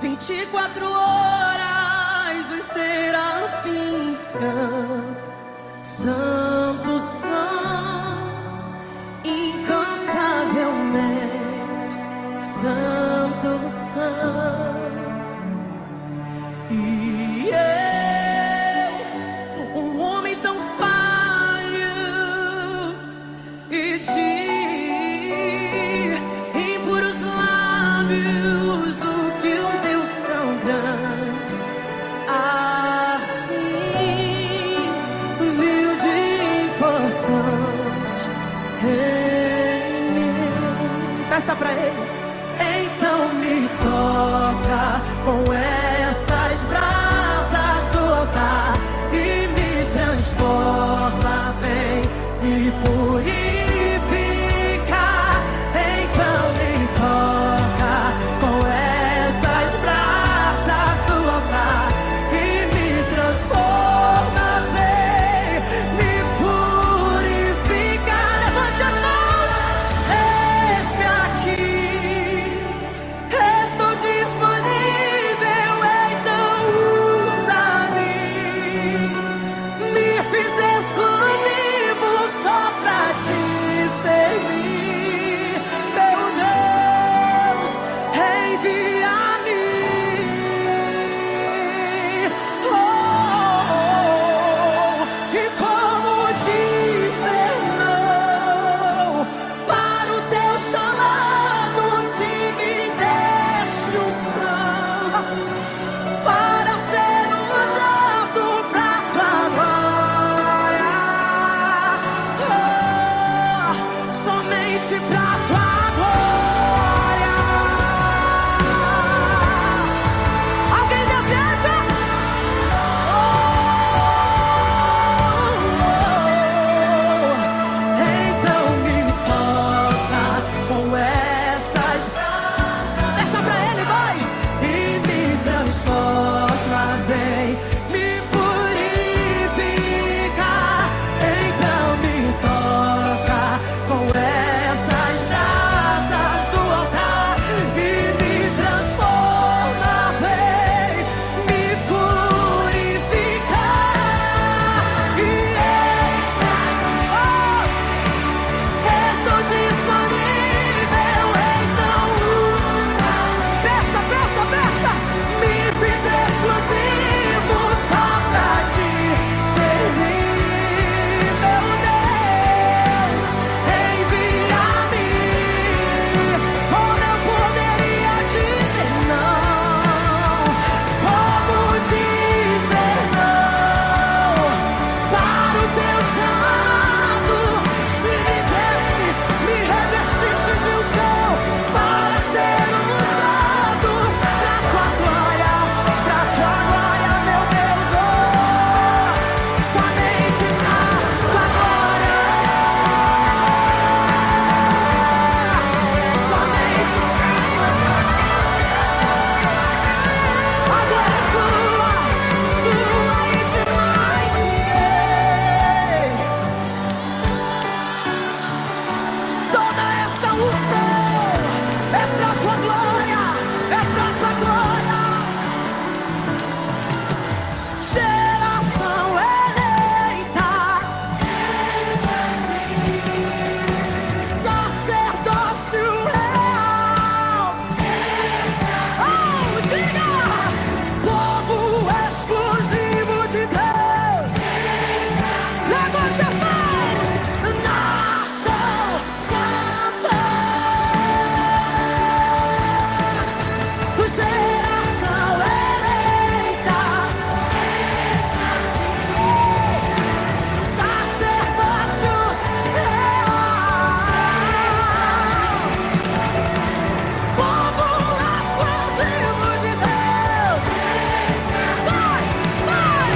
24 horas os serafins cantam, Santo, Santo, incansavelmente, Santo, Santo. E eu, um homem tão falho e de impuros lábios, o que um Deus tão grande assim viu de importante em mim. Peça pra Ele. Então me toca com essas brasas do altar e me transforma, vem me purificar. Então me toca com essas brasas do altar e me transforma, vem me purificar. Levante as mãos, eis-me aqui. Estou disponível, então usa-me. Me fiz exclusivo só pra te servir. Meu Deus, envia-me. E como dizer não para o teu chamado, se me deixa usar para ser usado pra tua glória, somente pra tua glória. Alguém deseja? Então me toca com essas. Peça pra Ele, vai! E me transforma, vem me purificar. Então me toca com essas brasas do altar e me transforma, vem me purificar. E estou disponível, então peça, peça, peça. Me fiz exclusivo só pra te servir. Meu Deus, envia-me. Como eu poderia dizer não? Como dizer não para o teu chamado? Se me deste, me revestiste de unção para ser usado pra tua glória, meu Deus, somente pra tua glória, somente a glória é tua e de mais ninguém. Toda essa unção é pra tua glória, é pra tua glória. Geração eleita, sacerdócio real. Oh, diga! Povo exclusivo de Deus. Levante as mãos, nação santa. Geração eleita, sacerdócio real. Povo exclusivo de Deus. Vai, vai.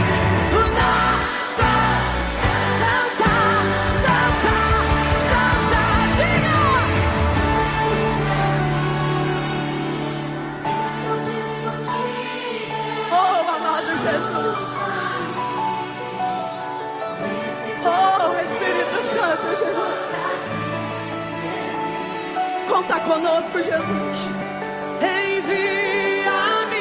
Nação santa, santa, santa. Diga. Oh, amado Jesus. Oh, Espírito Santo, Jesus. Conta conosco, Jesus. Envia-me.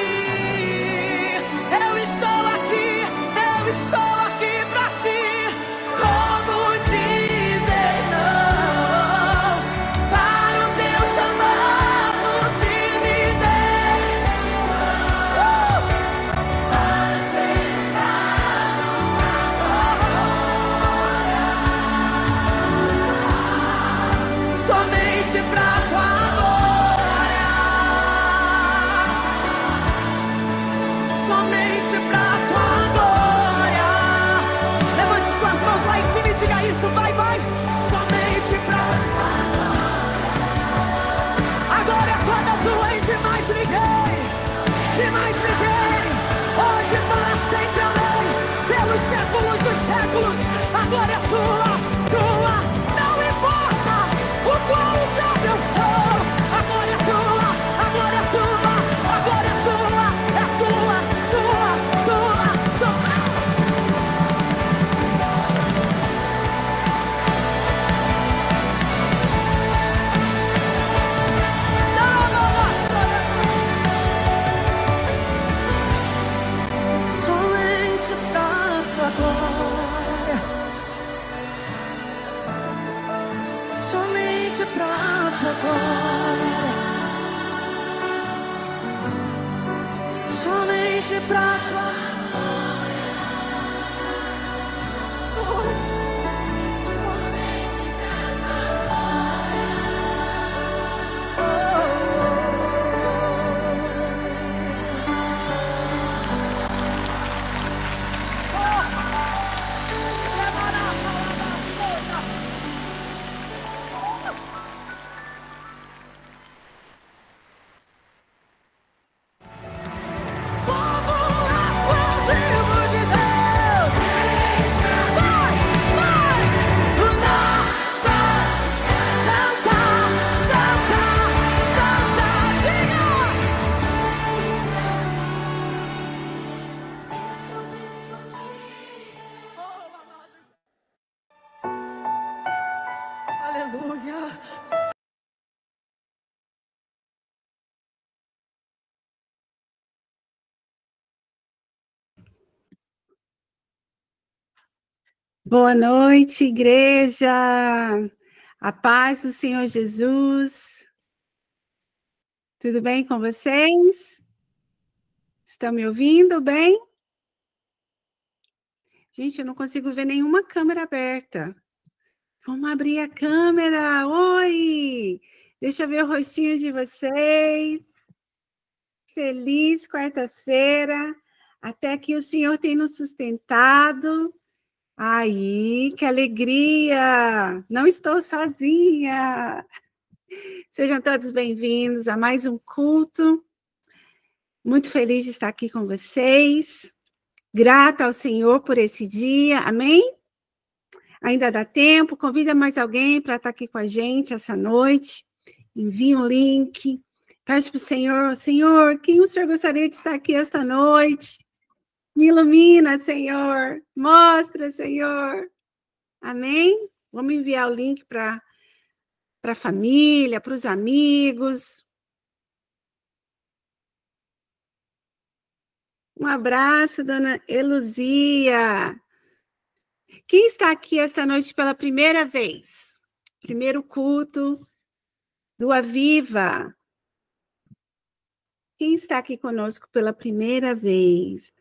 te mais lhe dei, hoje para sempre, amém. Pelos séculos dos séculos, a glória é tua, tua. Não importa o quão usado eu sou, a glória é tua, a glória é tua, a glória é tua, é tua, tua, tua, tua. Somente pra tua glória, somente pra tua glória, somente pra tua glória, somente povo exclusivo de Deus. Vai, vai, nossa Santa, Santa, Santa, diga. Aleluia. Boa noite, igreja. A paz do Senhor Jesus. Tudo bem com vocês? Estão me ouvindo bem? Gente, eu não consigo ver nenhuma câmera aberta. Vamos abrir a câmera. Oi! Deixa eu ver o rostinho de vocês. Feliz quarta-feira. Até que o Senhor tem nos sustentado. Aí, que alegria! Não estou sozinha. Sejam todos bem-vindos a mais um culto. Muito feliz de estar aqui com vocês. Grata ao Senhor por esse dia. Amém? Ainda dá tempo. Convida mais alguém para estar aqui com a gente essa noite. Envia um link. Pede para o Senhor, Senhor, quem o Senhor gostaria de estar aqui esta noite? Me ilumina, Senhor. Mostra, Senhor. Amém? Vamos enviar o link para a família, para os amigos. Um abraço, dona Eluzia. Quem está aqui esta noite pela primeira vez? Primeiro culto do Aviva. Quem está aqui conosco pela primeira vez?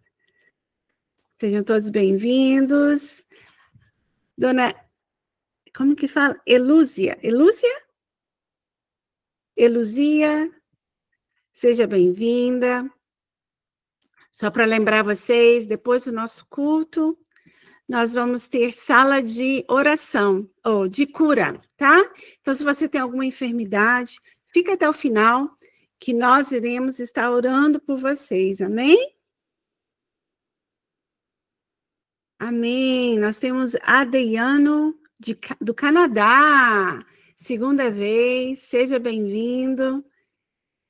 Sejam todos bem-vindos. Dona, como que fala? Elúzia. Elúzia? Eluzia, seja bem-vinda. Só para lembrar vocês, depois do nosso culto, nós vamos ter sala de oração, ou de cura, tá? Então, se você tem alguma enfermidade, fica até o final, que nós iremos estar orando por vocês, amém? Amém. Nós temos Adriano do Canadá, segunda vez, seja bem-vindo.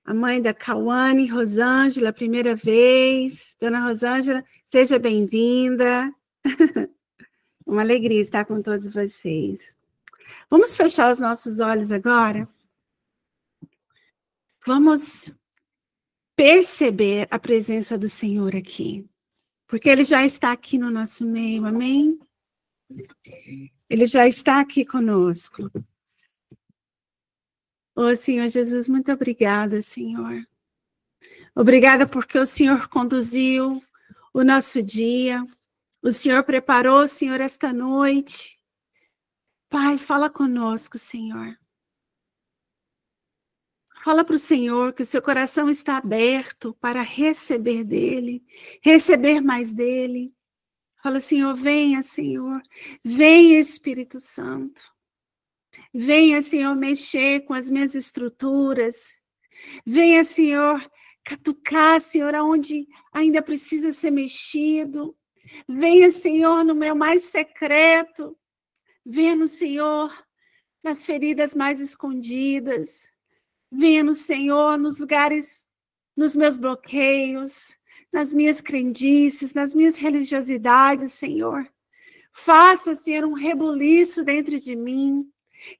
A mãe da Cauane, Rosângela, primeira vez. Dona Rosângela, seja bem-vinda. Uma alegria estar com todos vocês. Vamos fechar os nossos olhos agora? Vamos perceber a presença do Senhor aqui. Porque Ele já está aqui no nosso meio, amém? Ele já está aqui conosco. Ô, Senhor Jesus, muito obrigada, Senhor. Obrigada porque o Senhor conduziu o nosso dia. O Senhor preparou, Senhor, esta noite. Pai, fala conosco, Senhor. Fala para o Senhor que o seu coração está aberto para receber dele, receber mais dele. Fala, Senhor, venha, Senhor. Venha, Espírito Santo. Venha, Senhor, mexer com as minhas estruturas. Venha, Senhor, catucar, Senhor, aonde ainda precisa ser mexido. Venha, Senhor, no meu mais secreto. Venha no Senhor nas feridas mais escondidas. Venha no Senhor nos lugares, nos meus bloqueios, nas minhas crendices, nas minhas religiosidades, Senhor. Faça, Senhor, um rebuliço dentro de mim.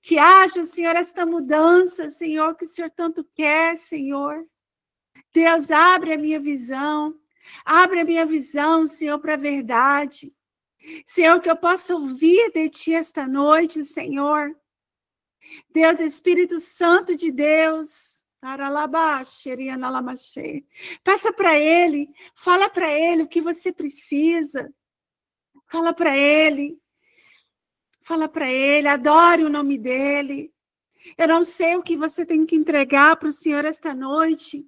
Que haja, Senhor, esta mudança, Senhor, que o Senhor tanto quer, Senhor. Deus, abre a minha visão. Abre a minha visão, Senhor, para a verdade. Senhor, que eu possa ouvir de Ti esta noite, Senhor. Deus, Espírito Santo de Deus. Passa para Ele. Fala para Ele o que você precisa. Fala para Ele. Fala para Ele. Adore o nome dEle. Eu não sei o que você tem que entregar para o Senhor esta noite.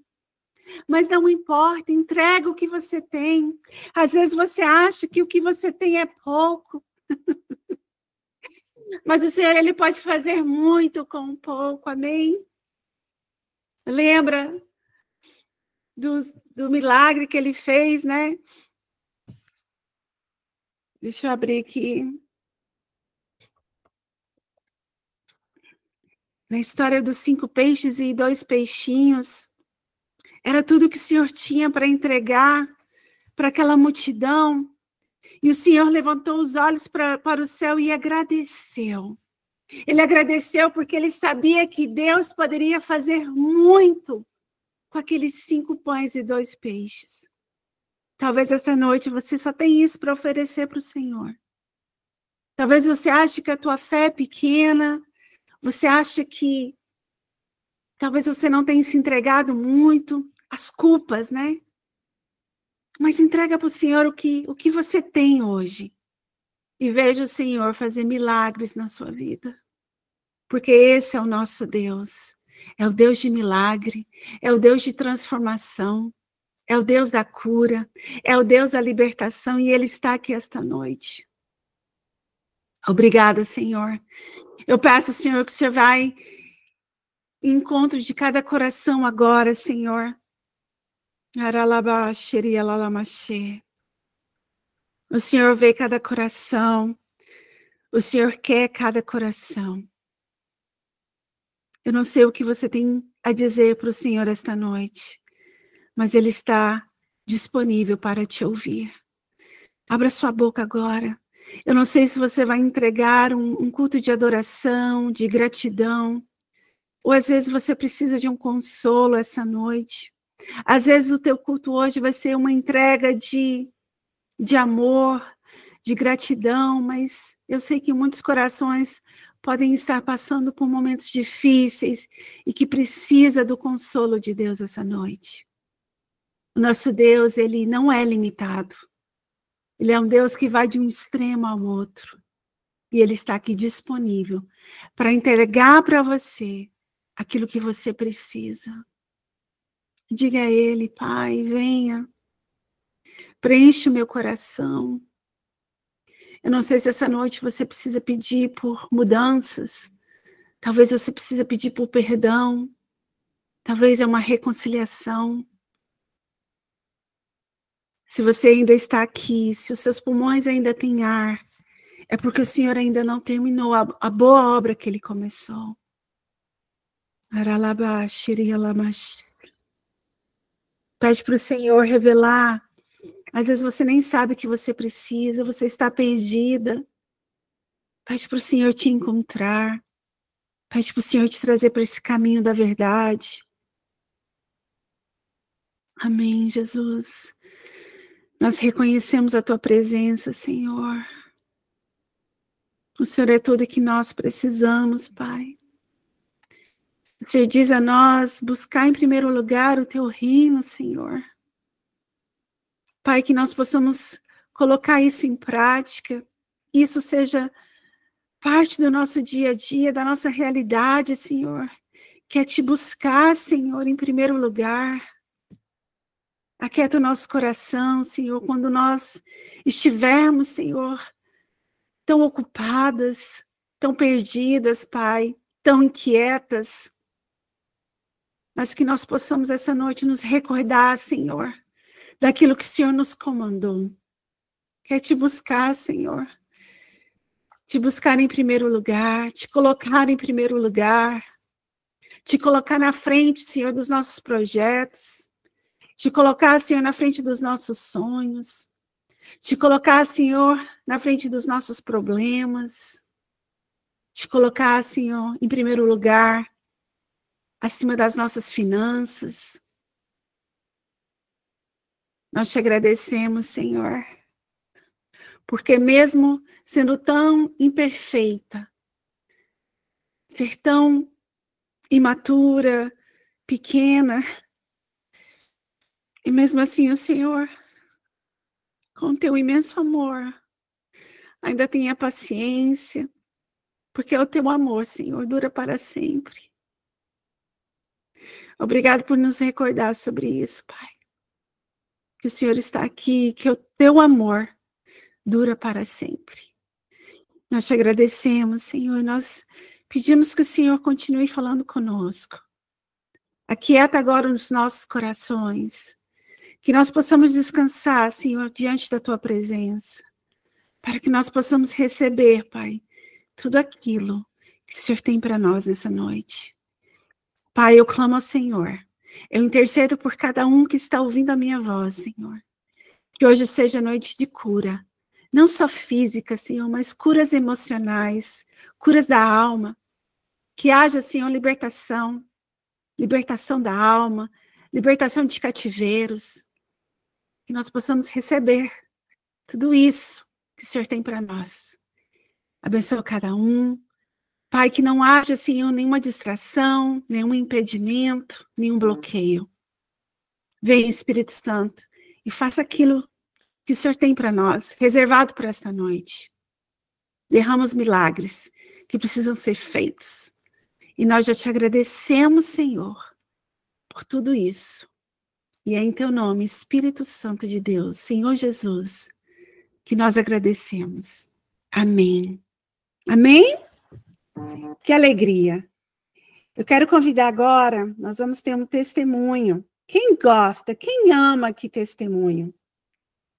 Mas não importa, entrega o que você tem. Às vezes você acha que o que você tem é pouco. Mas o Senhor, Ele pode fazer muito com pouco, amém? Lembra do milagre que Ele fez, né? Deixa eu abrir aqui. Na história dos 5 peixes e 2 peixinhos. Era tudo que o Senhor tinha para entregar para aquela multidão. E o Senhor levantou os olhos para o céu e agradeceu. Ele agradeceu porque ele sabia que Deus poderia fazer muito com aqueles 5 pães e 2 peixes. Talvez essa noite você só tenha isso para oferecer para o Senhor. Talvez você ache que a tua fé é pequena. Você acha que talvez você não tenha se entregado muito. As culpas, né? Mas entrega para o Senhor o que você tem hoje. E veja o Senhor fazer milagres na sua vida. Porque esse é o nosso Deus. É o Deus de milagre. É o Deus de transformação. É o Deus da cura. É o Deus da libertação. E Ele está aqui esta noite. Obrigada, Senhor. Eu peço, Senhor, que o Senhor vai em encontro de cada coração agora, Senhor. O Senhor vê cada coração. O Senhor quer cada coração. Eu não sei o que você tem a dizer para o Senhor esta noite, mas Ele está disponível para te ouvir. Abra sua boca agora. Eu não sei se você vai entregar um culto de adoração, de gratidão, ou às vezes você precisa de um consolo essa noite. Às vezes o teu culto hoje vai ser uma entrega de amor, de gratidão, mas eu sei que muitos corações podem estar passando por momentos difíceis e que precisa do consolo de Deus essa noite. O nosso Deus, Ele não é limitado. Ele é um Deus que vai de um extremo ao outro. E Ele está aqui disponível para entregar para você aquilo que você precisa. Diga a Ele, Pai, venha, preenche o meu coração. Eu não sei se essa noite você precisa pedir por mudanças, talvez você precisa pedir por perdão, talvez é uma reconciliação. Se você ainda está aqui, se os seus pulmões ainda têm ar, é porque o Senhor ainda não terminou a boa obra que Ele começou. Pede para o Senhor revelar. Às vezes você nem sabe o que você precisa, você está perdida. Pede para o Senhor te encontrar. Pede para o Senhor te trazer para esse caminho da verdade. Amém, Jesus. Nós reconhecemos a Tua presença, Senhor. O Senhor é tudo que nós precisamos, Pai. O Senhor diz a nós, buscar em primeiro lugar o Teu reino, Senhor. Pai, que nós possamos colocar isso em prática, isso seja parte do nosso dia a dia, da nossa realidade, Senhor, que é Te buscar, Senhor, em primeiro lugar. Aquieta o nosso coração, Senhor, quando nós estivermos, Senhor, tão ocupadas, tão perdidas, Pai, tão inquietas. mas que nós possamos essa noite nos recordar, Senhor, daquilo que o Senhor nos comandou. Que é te buscar, Senhor. Te buscar em primeiro lugar, te colocar em primeiro lugar, te colocar na frente, Senhor, dos nossos projetos, te colocar, Senhor, na frente dos nossos sonhos, te colocar, Senhor, na frente dos nossos problemas, te colocar, Senhor, em primeiro lugar, acima das nossas finanças. Nós te agradecemos, Senhor, porque mesmo sendo tão imperfeita, ser tão imatura, pequena, e mesmo assim o Senhor, com teu imenso amor, ainda tenha paciência, porque o teu amor, Senhor, dura para sempre. Obrigado por nos recordar sobre isso, Pai. Que o Senhor está aqui, que o teu amor dura para sempre. Nós te agradecemos, Senhor, nós pedimos que o Senhor continue falando conosco. Aquieta agora os nossos corações, que nós possamos descansar, Senhor, diante da tua presença, para que nós possamos receber, Pai, tudo aquilo que o Senhor tem para nós nessa noite. Pai, eu clamo ao Senhor, eu intercedo por cada um que está ouvindo a minha voz, Senhor, que hoje seja noite de cura, não só física, Senhor, mas curas emocionais, curas da alma, que haja, Senhor, libertação da alma, libertação de cativeiros, que nós possamos receber tudo isso que o Senhor tem para nós. Abençoa cada um. Pai, que não haja, Senhor, nenhuma distração, nenhum impedimento, nenhum bloqueio. Venha, Espírito Santo, e faça aquilo que o Senhor tem para nós, reservado para esta noite. Derrama os milagres que precisam ser feitos. E nós já te agradecemos, Senhor, por tudo isso. E é em teu nome, Espírito Santo de Deus, Senhor Jesus, que nós agradecemos. Amém. Amém? Que alegria. Eu quero convidar agora, nós vamos ter um testemunho. Quem gosta, quem ama que testemunho?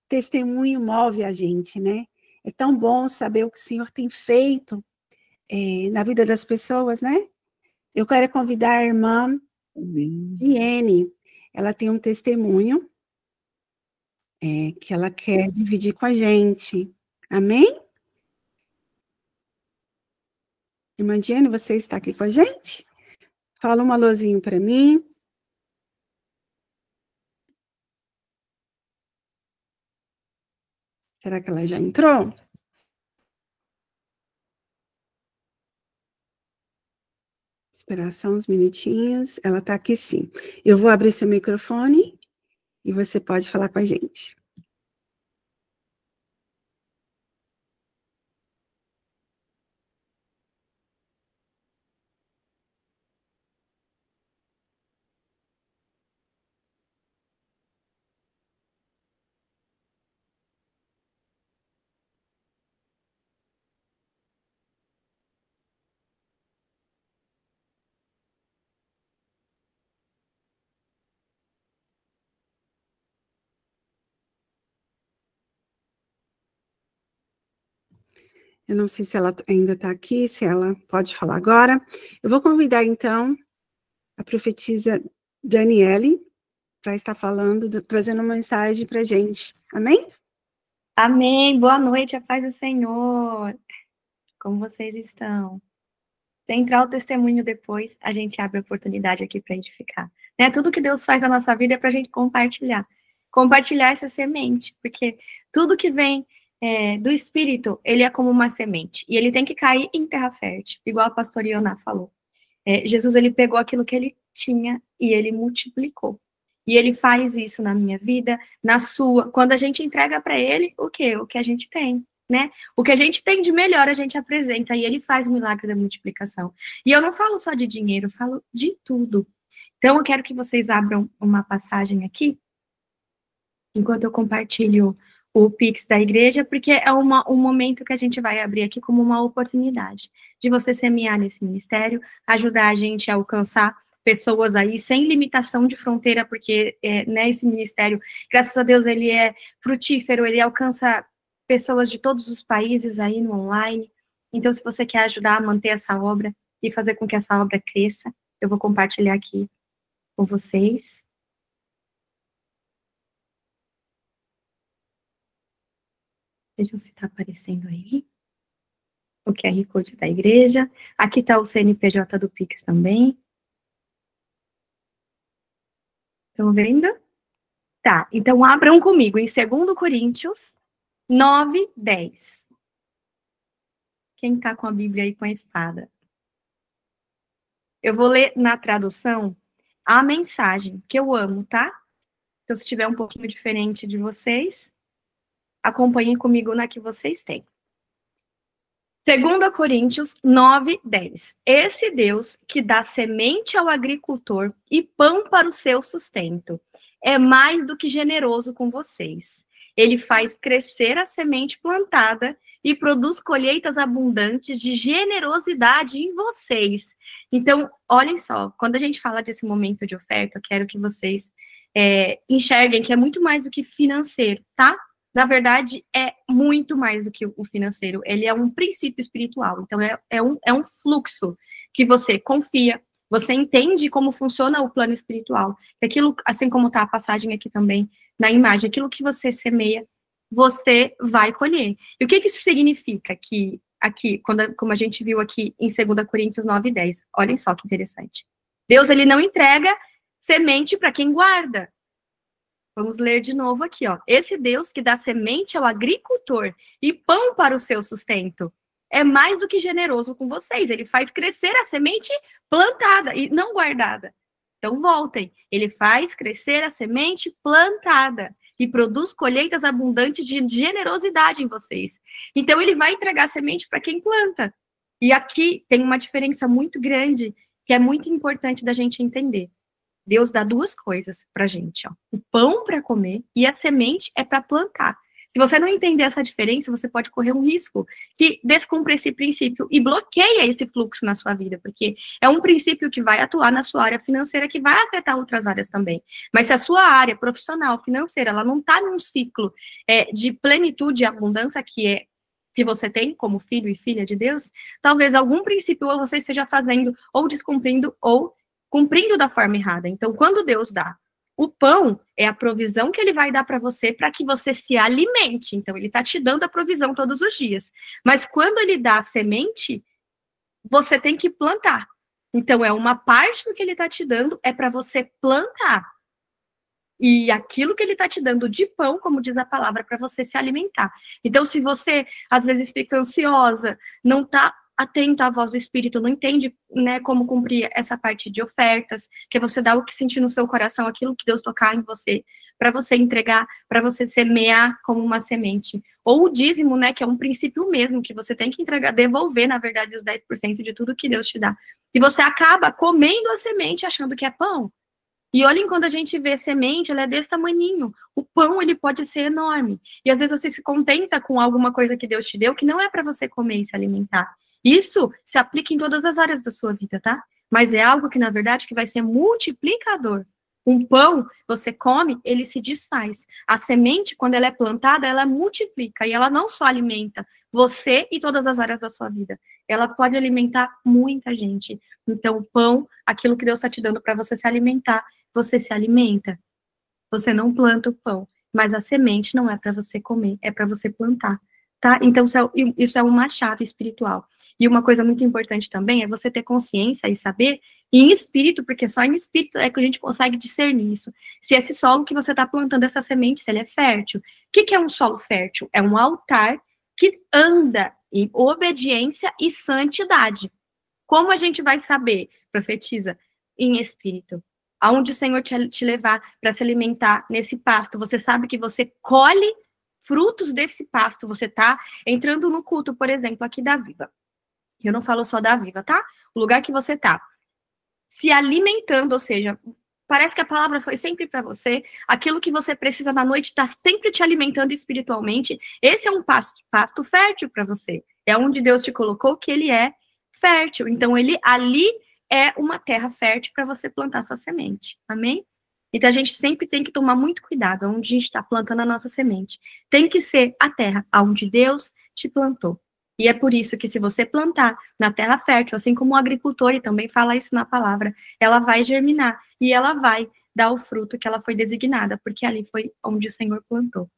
Testemunho move a gente, né? É tão bom saber o que o Senhor tem feito na vida das pessoas, né? Eu quero convidar a irmã Diene. Ela tem um testemunho que ela quer dividir com a gente. Amém? Irmã Diene, você está aqui com a gente? Fala um alôzinho para mim. Será que ela já entrou? Esperar só uns minutinhos. Ela está aqui sim. Eu vou abrir seu microfone e você pode falar com a gente. Eu não sei se ela ainda está aqui, se ela pode falar agora. Eu vou convidar, então, a profetisa Daniele para estar falando, trazendo uma mensagem para a gente. Amém? Amém. Boa noite, a paz do Senhor. Como vocês estão? Se entrar o testemunho depois, a gente abre a oportunidade aqui para edificar. Né? Tudo que Deus faz na nossa vida é para a gente compartilhar. Compartilhar essa semente, porque tudo que vem do Espírito, ele é como uma semente. E ele tem que cair em terra fértil, igual a pastora Ioná falou. Jesus, ele pegou aquilo que ele tinha e ele multiplicou. E ele faz isso na minha vida, na sua. Quando a gente entrega para ele, o quê? O que a gente tem, né? O que a gente tem de melhor, a gente apresenta. E ele faz o milagre da multiplicação. E eu não falo só de dinheiro, eu falo de tudo. Então, eu quero que vocês abram uma passagem aqui, enquanto eu compartilho o Pix da igreja, porque é um momento que a gente vai abrir aqui como uma oportunidade de você semear nesse ministério, ajudar a gente a alcançar pessoas aí sem limitação de fronteira, porque né, esse ministério, graças a Deus, ele é frutífero, ele alcança pessoas de todos os países aí no online. Então, se você quer ajudar a manter essa obra e fazer com que essa obra cresça, eu vou compartilhar aqui com vocês. Vejam se está aparecendo aí. O QR Code da igreja. Aqui está o CNPJ do Pix também. Estão vendo? Tá, então abram comigo em 2 Coríntios 9, 10. Quem está com a Bíblia aí com a espada? Eu vou ler na tradução a mensagem, que eu amo, tá? Então, se estiver um pouquinho diferente de vocês, acompanhem comigo na que vocês têm. 2 Coríntios 9, 10. Esse Deus que dá semente ao agricultor e pão para o seu sustento é mais do que generoso com vocês. Ele faz crescer a semente plantada e produz colheitas abundantes de generosidade em vocês. Então, olhem só, quando a gente fala desse momento de oferta, eu quero que vocês enxerguem que é muito mais do que financeiro, tá? Na verdade, é muito mais do que o financeiro. Ele é um princípio espiritual. Então, é um fluxo que você confia, você entende como funciona o plano espiritual. Aquilo, assim como está a passagem aqui também na imagem, aquilo que você semeia, você vai colher. E o que isso significa? Que aqui, como a gente viu aqui em 2 Coríntios 9, 10, olhem só que interessante. Deus, ele não entrega semente para quem guarda. Vamos ler de novo aqui, ó. Esse Deus que dá semente ao agricultor e pão para o seu sustento é mais do que generoso com vocês. Ele faz crescer a semente plantada e não guardada. Então, voltem. Ele faz crescer a semente plantada e produz colheitas abundantes de generosidade em vocês. Então, ele vai entregar semente para quem planta. E aqui tem uma diferença muito grande que é muito importante da gente entender. Deus dá 2 coisas pra gente, ó. O pão para comer e a semente é para plantar. Se você não entender essa diferença, você pode correr um risco que descumpra esse princípio e bloqueia esse fluxo na sua vida, porque é um princípio que vai atuar na sua área financeira, que vai afetar outras áreas também. Mas se a sua área profissional, financeira, ela não está num ciclo de plenitude e abundância que você tem como filho e filha de Deus, talvez algum princípio ou você esteja fazendo ou descumprindo ou cumprindo da forma errada. Então, quando Deus dá o pão, é a provisão que ele vai dar para que você se alimente. Então, ele está te dando a provisão todos os dias. Mas quando ele dá a semente, você tem que plantar. Então, é uma parte do que ele está te dando, é para você plantar. E aquilo que ele está te dando de pão, como diz a palavra, para você se alimentar. Então, se você, às vezes, fica ansiosa, não está atento à voz do Espírito, não entende, né, como cumprir essa parte de ofertas, que é você dar o que sentir no seu coração, aquilo que Deus tocar em você, para você entregar, para você semear como uma semente. Ou o dízimo, né, que é um princípio mesmo, que você tem que entregar, devolver, na verdade, os 10% de tudo que Deus te dá. E você acaba comendo a semente achando que é pão. E olhem, quando a gente vê semente, ela é desse tamaninho. O pão, ele pode ser enorme. E às vezes você se contenta com alguma coisa que Deus te deu, que não é para você comer e se alimentar. Isso se aplica em todas as áreas da sua vida, tá? Mas é algo que, na verdade, que vai ser multiplicador. Um pão, você come, ele se desfaz. A semente, quando ela é plantada, ela multiplica. E ela não só alimenta você e todas as áreas da sua vida. Ela pode alimentar muita gente. Então, o pão, aquilo que Deus está te dando para você se alimentar, você se alimenta. Você não planta o pão. Mas a semente não é para você comer, é para você plantar. Tá? Então, isso é uma chave espiritual. E uma coisa muito importante também é você ter consciência e saber, e em espírito, porque só em espírito é que a gente consegue discernir isso. Se esse solo que você está plantando essa semente, se ele é fértil. O que é um solo fértil? É um altar que anda em obediência e santidade. Como a gente vai saber? Profetiza em espírito. Aonde o Senhor te levar para se alimentar nesse pasto, você sabe que você colhe frutos desse pasto. Você está entrando no culto, por exemplo, aqui da Viva. Eu não falo só da Viva, tá? O lugar que você tá. Se alimentando, ou seja, parece que a palavra foi sempre para você. Aquilo que você precisa na noite está sempre te alimentando espiritualmente. Esse é um pasto fértil para você. É onde Deus te colocou que ele é fértil. Então, ele ali é uma terra fértil para você plantar sua semente. Amém? Então, a gente sempre tem que tomar muito cuidado onde a gente está plantando a nossa semente. Tem que ser a terra onde Deus te plantou. E é por isso que se você plantar na terra fértil, assim como o agricultor, e também fala isso na palavra, ela vai germinar e ela vai dar o fruto que ela foi designada, porque ali foi onde o Senhor plantou.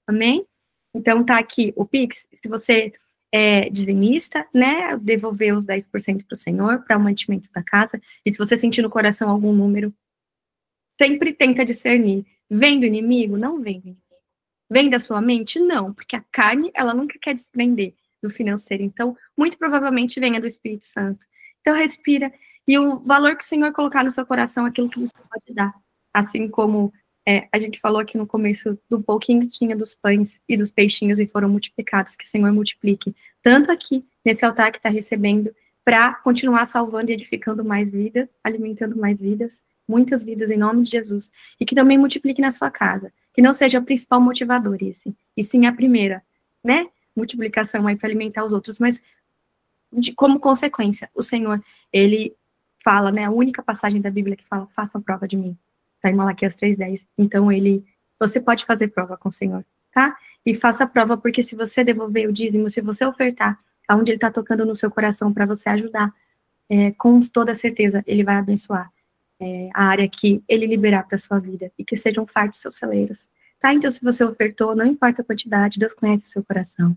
Amém? Então, tá aqui o Pix, se você é dizimista, né, devolver os 10% para o Senhor, para o mantimento da casa, e se você sentir no coração algum número, sempre tenta discernir. Vem do inimigo? Não vem do inimigo. Vem da sua mente? Não, porque a carne, ela nunca quer desprender do financeiro. Então, muito provavelmente venha do Espírito Santo. Então, respira. E o valor que o Senhor colocar no seu coração, aquilo que você pode dar. Assim como a gente falou aqui no começo do pouquinho que tinha dos pães e dos peixinhos e foram multiplicados, que o Senhor multiplique. Tanto aqui, nesse altar que está recebendo, para continuar salvando e edificando mais vidas, alimentando mais vidas, muitas vidas em nome de Jesus. E que também multiplique na sua casa. Que não seja o principal motivador esse, e sim a primeira, né? Multiplicação aí para alimentar os outros, mas como consequência, o Senhor, ele fala, né? A única passagem da Bíblia que fala, façam prova de mim. Está em Malaquias 3:10. Então, você pode fazer prova com o Senhor, tá? E faça prova, porque se você devolver o dízimo, se você ofertar aonde ele está tocando no seu coração para você ajudar, com toda certeza, ele vai abençoar a área que ele liberar para sua vida, e que sejam fartos seus celeiros, tá? Então, se você ofertou, não importa a quantidade, Deus conhece o seu coração.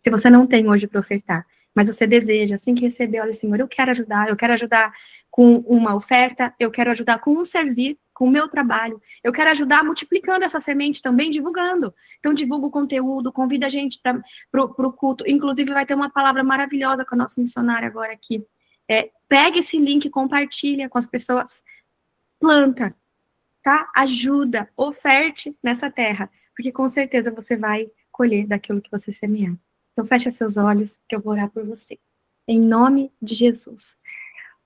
Se você não tem hoje para ofertar, mas você deseja, assim que receber, olha, Senhor, eu quero ajudar com uma oferta, eu quero ajudar com um servir, com o meu trabalho, eu quero ajudar multiplicando essa semente também, divulgando. Então, divulga o conteúdo, convida a gente para o culto, inclusive vai ter uma palavra maravilhosa com a nossa missionária agora aqui. Pega esse link, compartilha com as pessoas, planta, tá? Ajuda, oferte nessa terra, porque com certeza você vai colher daquilo que você semear. Então, fecha seus olhos, que eu vou orar por você. Em nome de Jesus.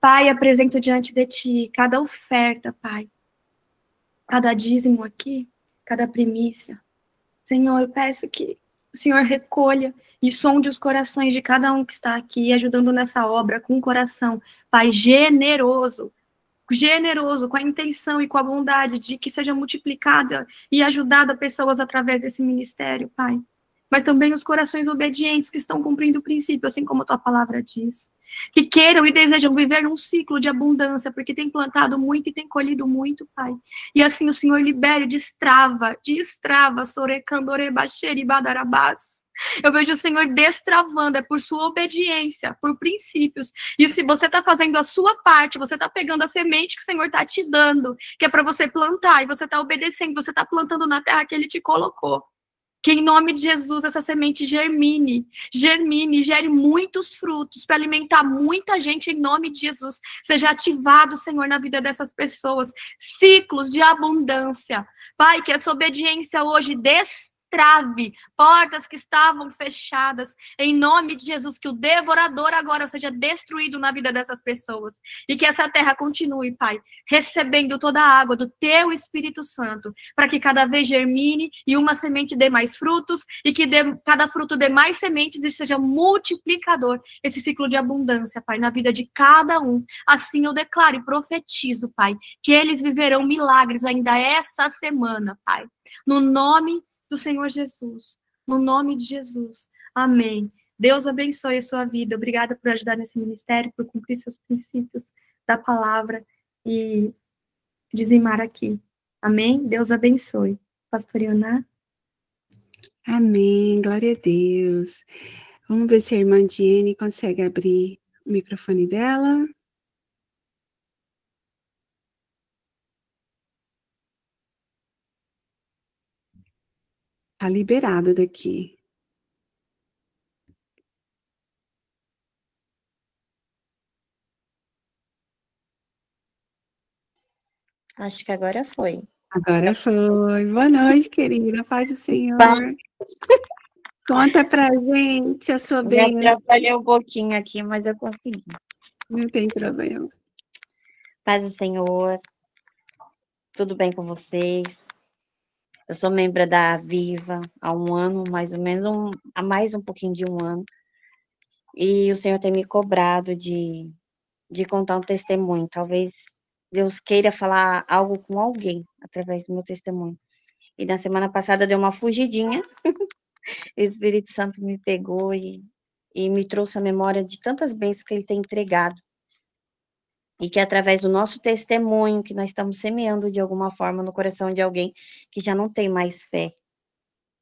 Pai, apresento diante de Ti cada oferta, Pai. Cada dízimo aqui, cada primícia. Senhor, eu peço que o Senhor recolha e sonde os corações de cada um que está aqui, ajudando nessa obra com um coração, Pai, generoso, com a intenção e com a bondade de que seja multiplicada e ajudada pessoas através desse ministério, Pai. Mas também os corações obedientes que estão cumprindo o princípio, assim como a tua palavra diz. Que queiram e desejam viver num ciclo de abundância, porque tem plantado muito e tem colhido muito, Pai. E assim o Senhor libere, destrava, sorecandore baixeri badarabás. Eu vejo o Senhor destravando, é por sua obediência, por princípios. E se você está fazendo a sua parte, você está pegando a semente que o Senhor está te dando, que é para você plantar, e você está obedecendo, você está plantando na terra que Ele te colocou. Que em nome de Jesus essa semente germine, gere muitos frutos para alimentar muita gente em nome de Jesus. Seja ativado, Senhor, na vida dessas pessoas. Ciclos de abundância. Pai, que essa obediência hoje destrave portas que estavam fechadas. Em nome de Jesus, que o devorador agora seja destruído na vida dessas pessoas. E que essa terra continue, Pai, recebendo toda a água do Teu Espírito Santo, para que cada vez germine e uma semente dê mais frutos, e que cada fruto dê mais sementes e seja multiplicador esse ciclo de abundância, Pai, na vida de cada um. Assim eu declaro e profetizo, Pai, que eles viverão milagres ainda essa semana, Pai. No nome do Senhor Jesus. No nome de Jesus. Amém. Deus abençoe a sua vida. Obrigada por ajudar nesse ministério, por cumprir seus princípios da palavra e dizimar aqui. Amém? Deus abençoe. Pastor Ioná? Amém. Glória a Deus. Vamos ver se a irmã Diene consegue abrir o microfone dela. Tá liberado daqui. Acho que agora foi. Agora foi. Boa noite, querida. Paz do Senhor. Conta pra gente a sua Me bênção. atrapalhei um pouquinho aqui, mas eu consegui. Não tem problema. Paz do Senhor. Tudo bem com vocês? Eu sou membro da Viva há um ano, mais ou menos, há mais um pouquinho de um ano. E o Senhor tem me cobrado de de contar um testemunho. Talvez Deus queira falar algo com alguém através do meu testemunho. E na semana passada deu uma fugidinha, o Espírito Santo me pegou e me trouxe a memória de tantas bênçãos que ele tem entregado. E que através do nosso testemunho, que nós estamos semeando de alguma forma no coração de alguém que já não tem mais fé,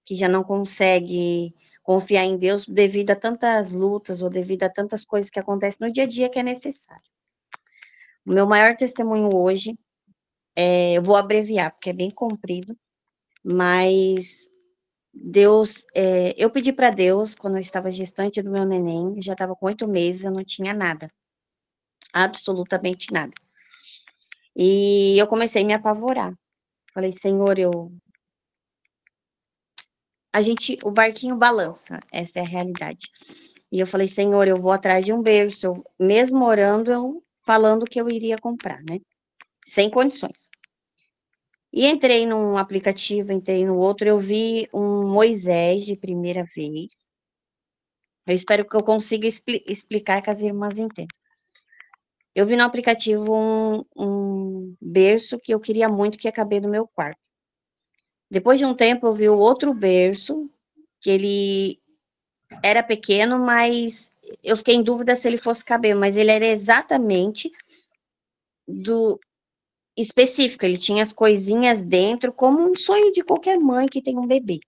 que já não consegue confiar em Deus devido a tantas lutas ou devido a tantas coisas que acontecem no dia a dia que é necessário. O meu maior testemunho hoje, eu vou abreviar, porque é bem comprido, mas Deus, eu pedi para Deus, quando eu estava gestante do meu neném, já estava com 8 meses, eu não tinha nada, absolutamente nada. E eu comecei a me apavorar. Falei, Senhor, o barquinho balança, essa é a realidade. E eu falei, Senhor, eu vou atrás de um berço, mesmo orando, eu falando que eu iria comprar, né? Sem condições. E entrei num aplicativo, entrei no outro, eu vi um Moisés de primeira vez. Eu espero que eu consiga explicar que as irmãs entendam. Eu vi no aplicativo um berço que eu queria muito que ia caber no meu quarto. Depois de um tempo, eu vi o outro berço, que ele era pequeno, mas eu fiquei em dúvida se ele fosse caber, mas ele era exatamente do específico, ele tinha as coisinhas dentro, como um sonho de qualquer mãe que tem um bebê.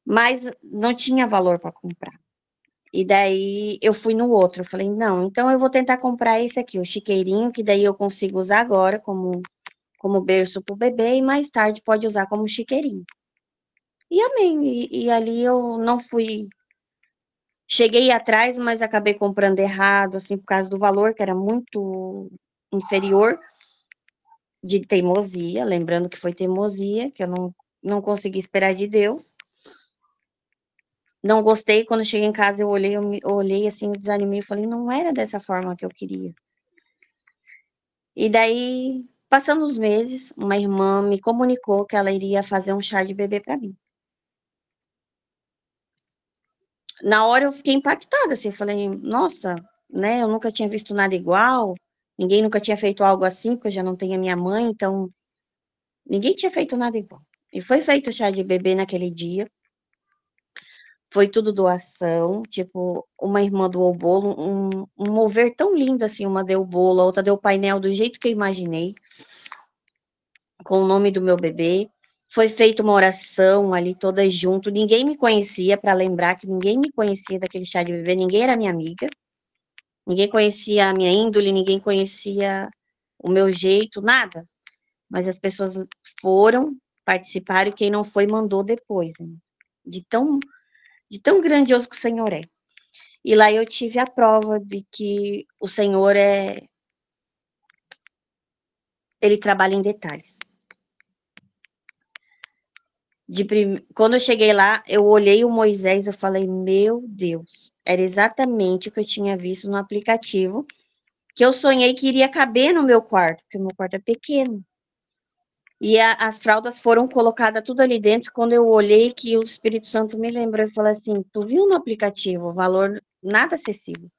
Mas não tinha valor para comprar. E daí eu fui no outro, eu falei, não, então eu vou tentar comprar esse aqui, o chiqueirinho, que daí eu consigo usar agora como berço para o bebê e mais tarde pode usar como chiqueirinho. E amém, e ali eu não fui, cheguei atrás, mas acabei comprando errado, assim, por causa do valor, que era muito inferior, de teimosia, lembrando que foi teimosia, que eu não consegui esperar de Deus. Não gostei, quando cheguei em casa eu olhei assim, me desanimei, e falei, não era dessa forma que eu queria. E daí, passando os meses, uma irmã me comunicou que ela iria fazer um chá de bebê para mim. Na hora eu fiquei impactada, assim, eu falei, nossa, né, eu nunca tinha visto nada igual, ninguém nunca tinha feito algo assim, porque eu já não tenho a minha mãe, então ninguém tinha feito nada igual. E foi feito o chá de bebê naquele dia. Foi tudo doação, tipo, uma irmã doou o bolo, um mover tão lindo assim, uma deu o bolo, a outra deu o painel do jeito que eu imaginei, com o nome do meu bebê. Foi feita uma oração ali, todas junto. Ninguém me conhecia, para lembrar que ninguém me conhecia daquele chá de bebê, ninguém era minha amiga, ninguém conhecia a minha índole, ninguém conhecia o meu jeito, nada. Mas as pessoas foram, participaram, e quem não foi mandou depois, né? De tão grandioso que o Senhor é. E lá eu tive a prova de que o Senhor ele trabalha em detalhes. Quando eu cheguei lá, eu olhei o Moisés, eu falei, meu Deus, era exatamente o que eu tinha visto no aplicativo, que eu sonhei que iria caber no meu quarto, porque o meu quarto é pequeno. E as fraldas foram colocadas tudo ali dentro, quando eu olhei que o Espírito Santo me lembrou e falou assim, tu viu no aplicativo o valor nada acessível?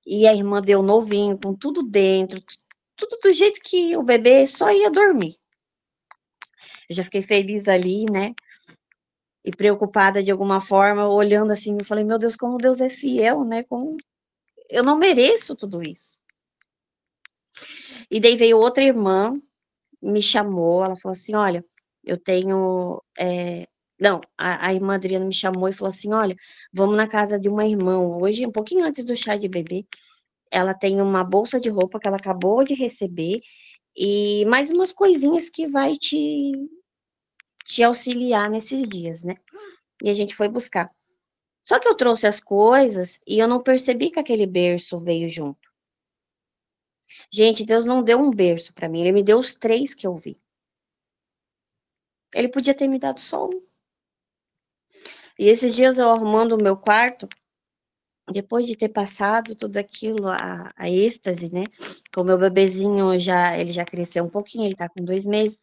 E a irmã deu novinho, com tudo dentro, tudo do jeito que o bebê só ia dormir. Eu já fiquei feliz ali, né? E preocupada de alguma forma, olhando assim, eu falei, meu Deus, como Deus é fiel, né? Como eu não mereço tudo isso. E daí veio outra irmã, me chamou, ela falou assim, olha, eu tenho... Não, a irmã Adriana me chamou e falou assim, olha, vamos na casa de uma irmã hoje, um pouquinho antes do chá de bebê, ela tem uma bolsa de roupa que ela acabou de receber, e mais umas coisinhas que vai te auxiliar nesses dias, né? E a gente foi buscar. Só que eu trouxe as coisas e eu não percebi que aquele berço veio junto. Gente, Deus não deu um berço para mim, Ele me deu os 3 que eu vi. Ele podia ter me dado só um. E esses dias eu arrumando o meu quarto, depois de ter passado tudo aquilo, a êxtase, né? Com o meu bebezinho, ele já cresceu um pouquinho, ele tá com 2 meses.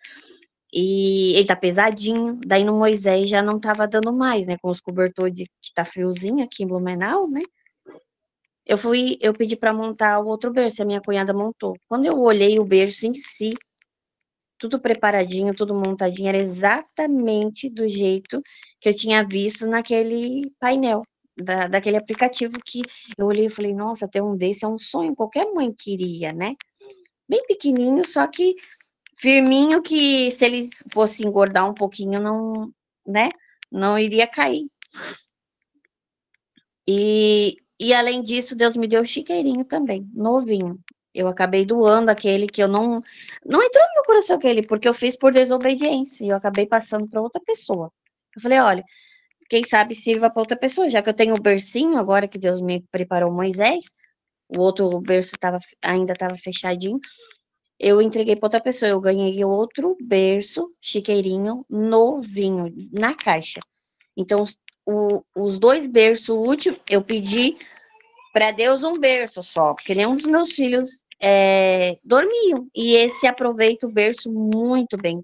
E ele tá pesadinho, daí no Moisés já não tava dando mais, né? Com os cobertores que tá friozinho aqui em Blumenau, né? eu pedi para montar o outro berço, a minha cunhada montou. Quando eu olhei o berço em si, tudo preparadinho, tudo montadinho, era exatamente do jeito que eu tinha visto naquele painel, daquele aplicativo que eu olhei e falei, nossa, ter um desse é um sonho, qualquer mãe queria, né? Bem pequenininho, só que firminho, que se ele fosse engordar um pouquinho, não, né? Não iria cair. E além disso, Deus me deu o chiqueirinho também, novinho. Eu acabei doando aquele que eu não entrou no meu coração aquele, porque eu fiz por desobediência, e eu acabei passando para outra pessoa. Eu falei, olha, quem sabe sirva para outra pessoa, já que eu tenho o bercinho, agora que Deus me preparou Moisés, o outro berço ainda estava fechadinho, eu entreguei para outra pessoa, eu ganhei outro berço, chiqueirinho, novinho, na caixa. Então, os 2 berços úteis, eu pedi para Deus um berço só, porque nenhum dos meus filhos dormiam. E esse aproveita o berço muito bem.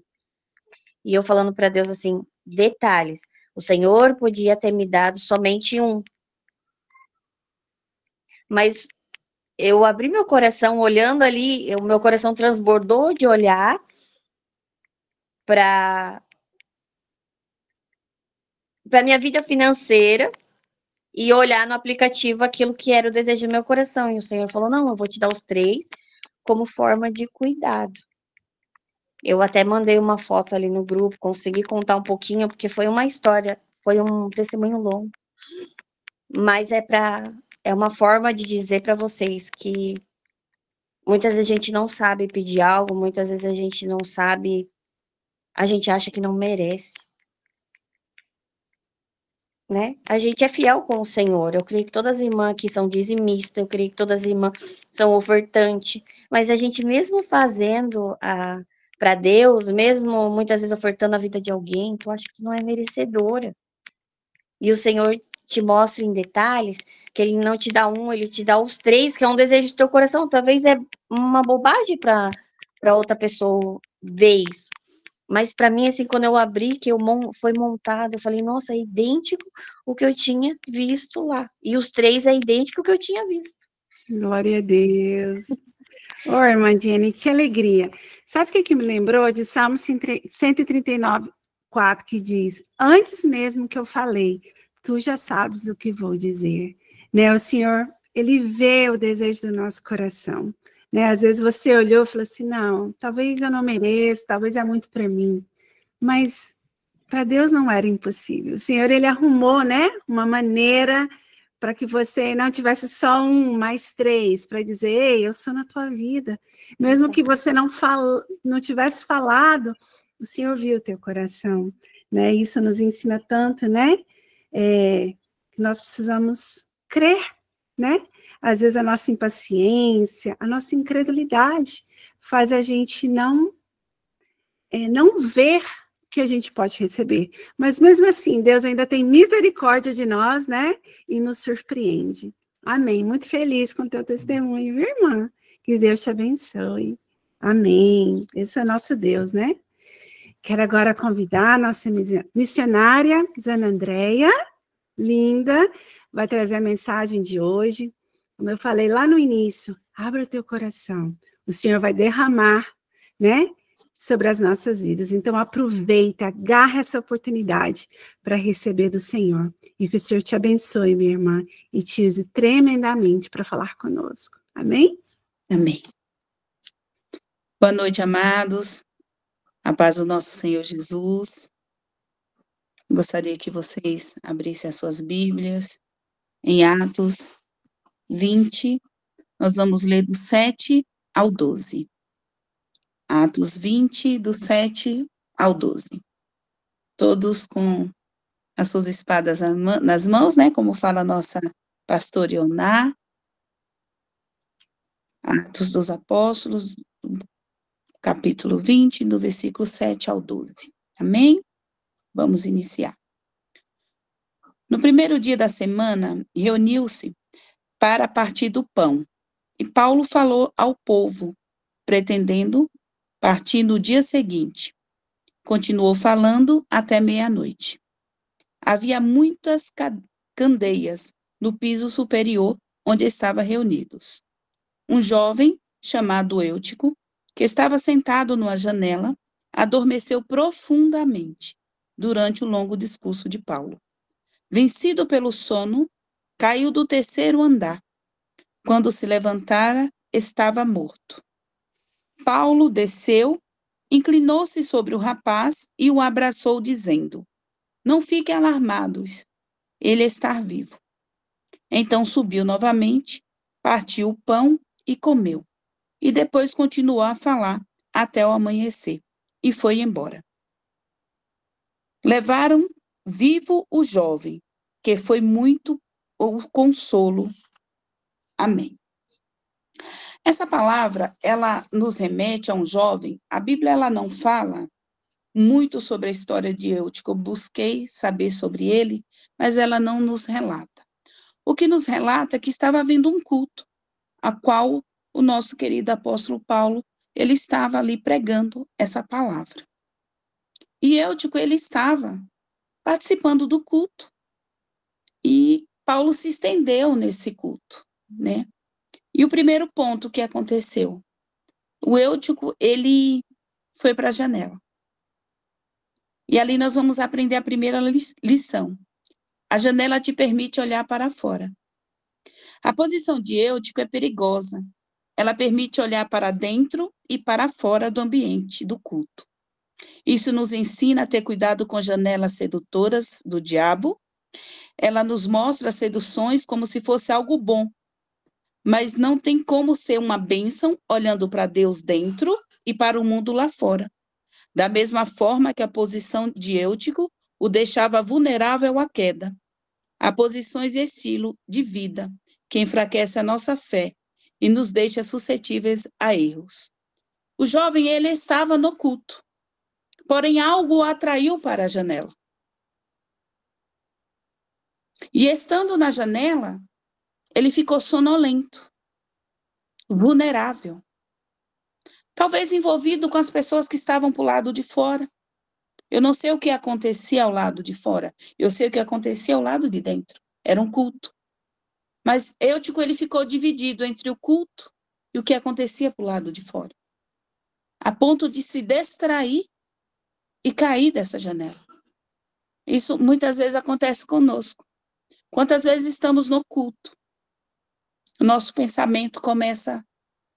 E eu falando para Deus assim, detalhes, o Senhor podia ter me dado somente um. Mas eu abri meu coração olhando ali, o meu coração transbordou de olhar para minha vida financeira e olhar no aplicativo aquilo que era o desejo do meu coração. E o Senhor falou, não, eu vou te dar os 3 como forma de cuidado. Eu até mandei uma foto ali no grupo, consegui contar um pouquinho, porque foi uma história, foi um testemunho longo. Mas é uma forma de dizer para vocês que muitas vezes a gente não sabe pedir algo, muitas vezes a gente não sabe, a gente acha que não merece, né? A gente é fiel com o Senhor. Eu creio que todas as irmãs aqui são dizimistas, eu creio que todas as irmãs são ofertantes, mas a gente mesmo fazendo para Deus, mesmo muitas vezes ofertando a vida de alguém, que eu acho que tu não é merecedora. E o Senhor te mostra em detalhes que Ele não te dá um, Ele te dá os 3, que é um desejo do teu coração. Talvez é uma bobagem para outra pessoa ver isso. Mas para mim, assim, quando eu abri, que foi montado, eu falei, nossa, é idêntico o que eu tinha visto lá. E os 3 é idêntico o que eu tinha visto. Glória a Deus. Ô, irmã Jenny, que alegria. Sabe o que me lembrou de Salmo 139, 4, que diz, antes mesmo que eu falei, tu já sabes o que vou dizer. Né? O Senhor, Ele vê o desejo do nosso coração. Né? Às vezes você olhou e falou assim, não, talvez eu não mereça, talvez é muito para mim. Mas para Deus não era impossível. O Senhor, Ele arrumou, né, uma maneira para que você não tivesse só 1, mais 3, para dizer, ei, eu sou na tua vida. Mesmo que você não tivesse falado, o Senhor viu o teu coração. Né? Isso nos ensina tanto, né? Que nós precisamos crer, né? Às vezes a nossa impaciência, a nossa incredulidade faz a gente não ver que a gente pode receber. Mas mesmo assim, Deus ainda tem misericórdia de nós, né? E nos surpreende. Amém. Muito feliz com o teu testemunho, viu, irmã? Que Deus te abençoe. Amém. Esse é o nosso Deus, né? Quero agora convidar a nossa missionária, Zana Andréia, linda, vai trazer a mensagem de hoje. Como eu falei lá no início, abra o teu coração. O Senhor vai derramar, né? Sobre as nossas vidas. Então, aproveita, agarra essa oportunidade para receber do Senhor. E que o Senhor te abençoe, minha irmã, e te use tremendamente para falar conosco. Amém? Amém. Boa noite, amados. A paz do nosso Senhor Jesus. Gostaria que vocês abrissem as suas Bíblias em Atos 20. Nós vamos ler do 7 ao 12. Atos 20, do 7 ao 12. Todos com as suas espadas nas mãos, né? Como fala a nossa pastora Ioná. Atos dos Apóstolos, capítulo 20, do versículo 7 ao 12. Amém? Vamos iniciar. No primeiro dia da semana, reuniu-se para partir do pão. E Paulo falou ao povo, pretendendo partir no dia seguinte. Continuou falando até meia-noite. Havia muitas candeias no piso superior, onde estavam reunidos. Um jovem, chamado Eutico, que estava sentado numa janela, adormeceu profundamente durante o longo discurso de Paulo. Vencido pelo sono, caiu do terceiro andar. Quando se levantara, estava morto. Paulo desceu, inclinou-se sobre o rapaz e o abraçou, dizendo: Não fiquem alarmados, ele está vivo. Então subiu novamente, partiu o pão e comeu. E depois continuou a falar até o amanhecer, e foi embora. Levaram vivo o jovem, que foi muito o consolo. Amém. Essa palavra, ela nos remete a um jovem. A Bíblia, ela não fala muito sobre a história de Eutico. Eu busquei saber sobre ele, mas ela não nos relata. O que nos relata é que estava havendo um culto, a qual o nosso querido apóstolo Paulo, ele estava ali pregando essa palavra. E Eutico, ele estava participando do culto. E Paulo se estendeu nesse culto, né? E o primeiro ponto que aconteceu, o Eutico, ele foi para a janela. E ali nós vamos aprender a primeira lição. A janela te permite olhar para fora. A posição de Eutico é perigosa. Ela permite olhar para dentro e para fora do ambiente do culto. Isso nos ensina a ter cuidado com janelas sedutoras do diabo. Ela nos mostra as seduções como se fosse algo bom, mas não tem como ser uma bênção olhando para Deus dentro e para o mundo lá fora. Da mesma forma que a posição de Eutico o deixava vulnerável à queda. Há posições e estilo de vida que enfraquece a nossa fé e nos deixa suscetíveis a erros. O jovem, ele estava no culto, porém algo o atraiu para a janela. E estando na janela, ele ficou sonolento, vulnerável. Talvez envolvido com as pessoas que estavam para o lado de fora. Eu não sei o que acontecia ao lado de fora. Eu sei o que acontecia ao lado de dentro. Era um culto. Mas Eutico, ele ficou dividido entre o culto e o que acontecia para o lado de fora. A ponto de se distrair e cair dessa janela. Isso muitas vezes acontece conosco. Quantas vezes estamos no culto? O nosso pensamento começa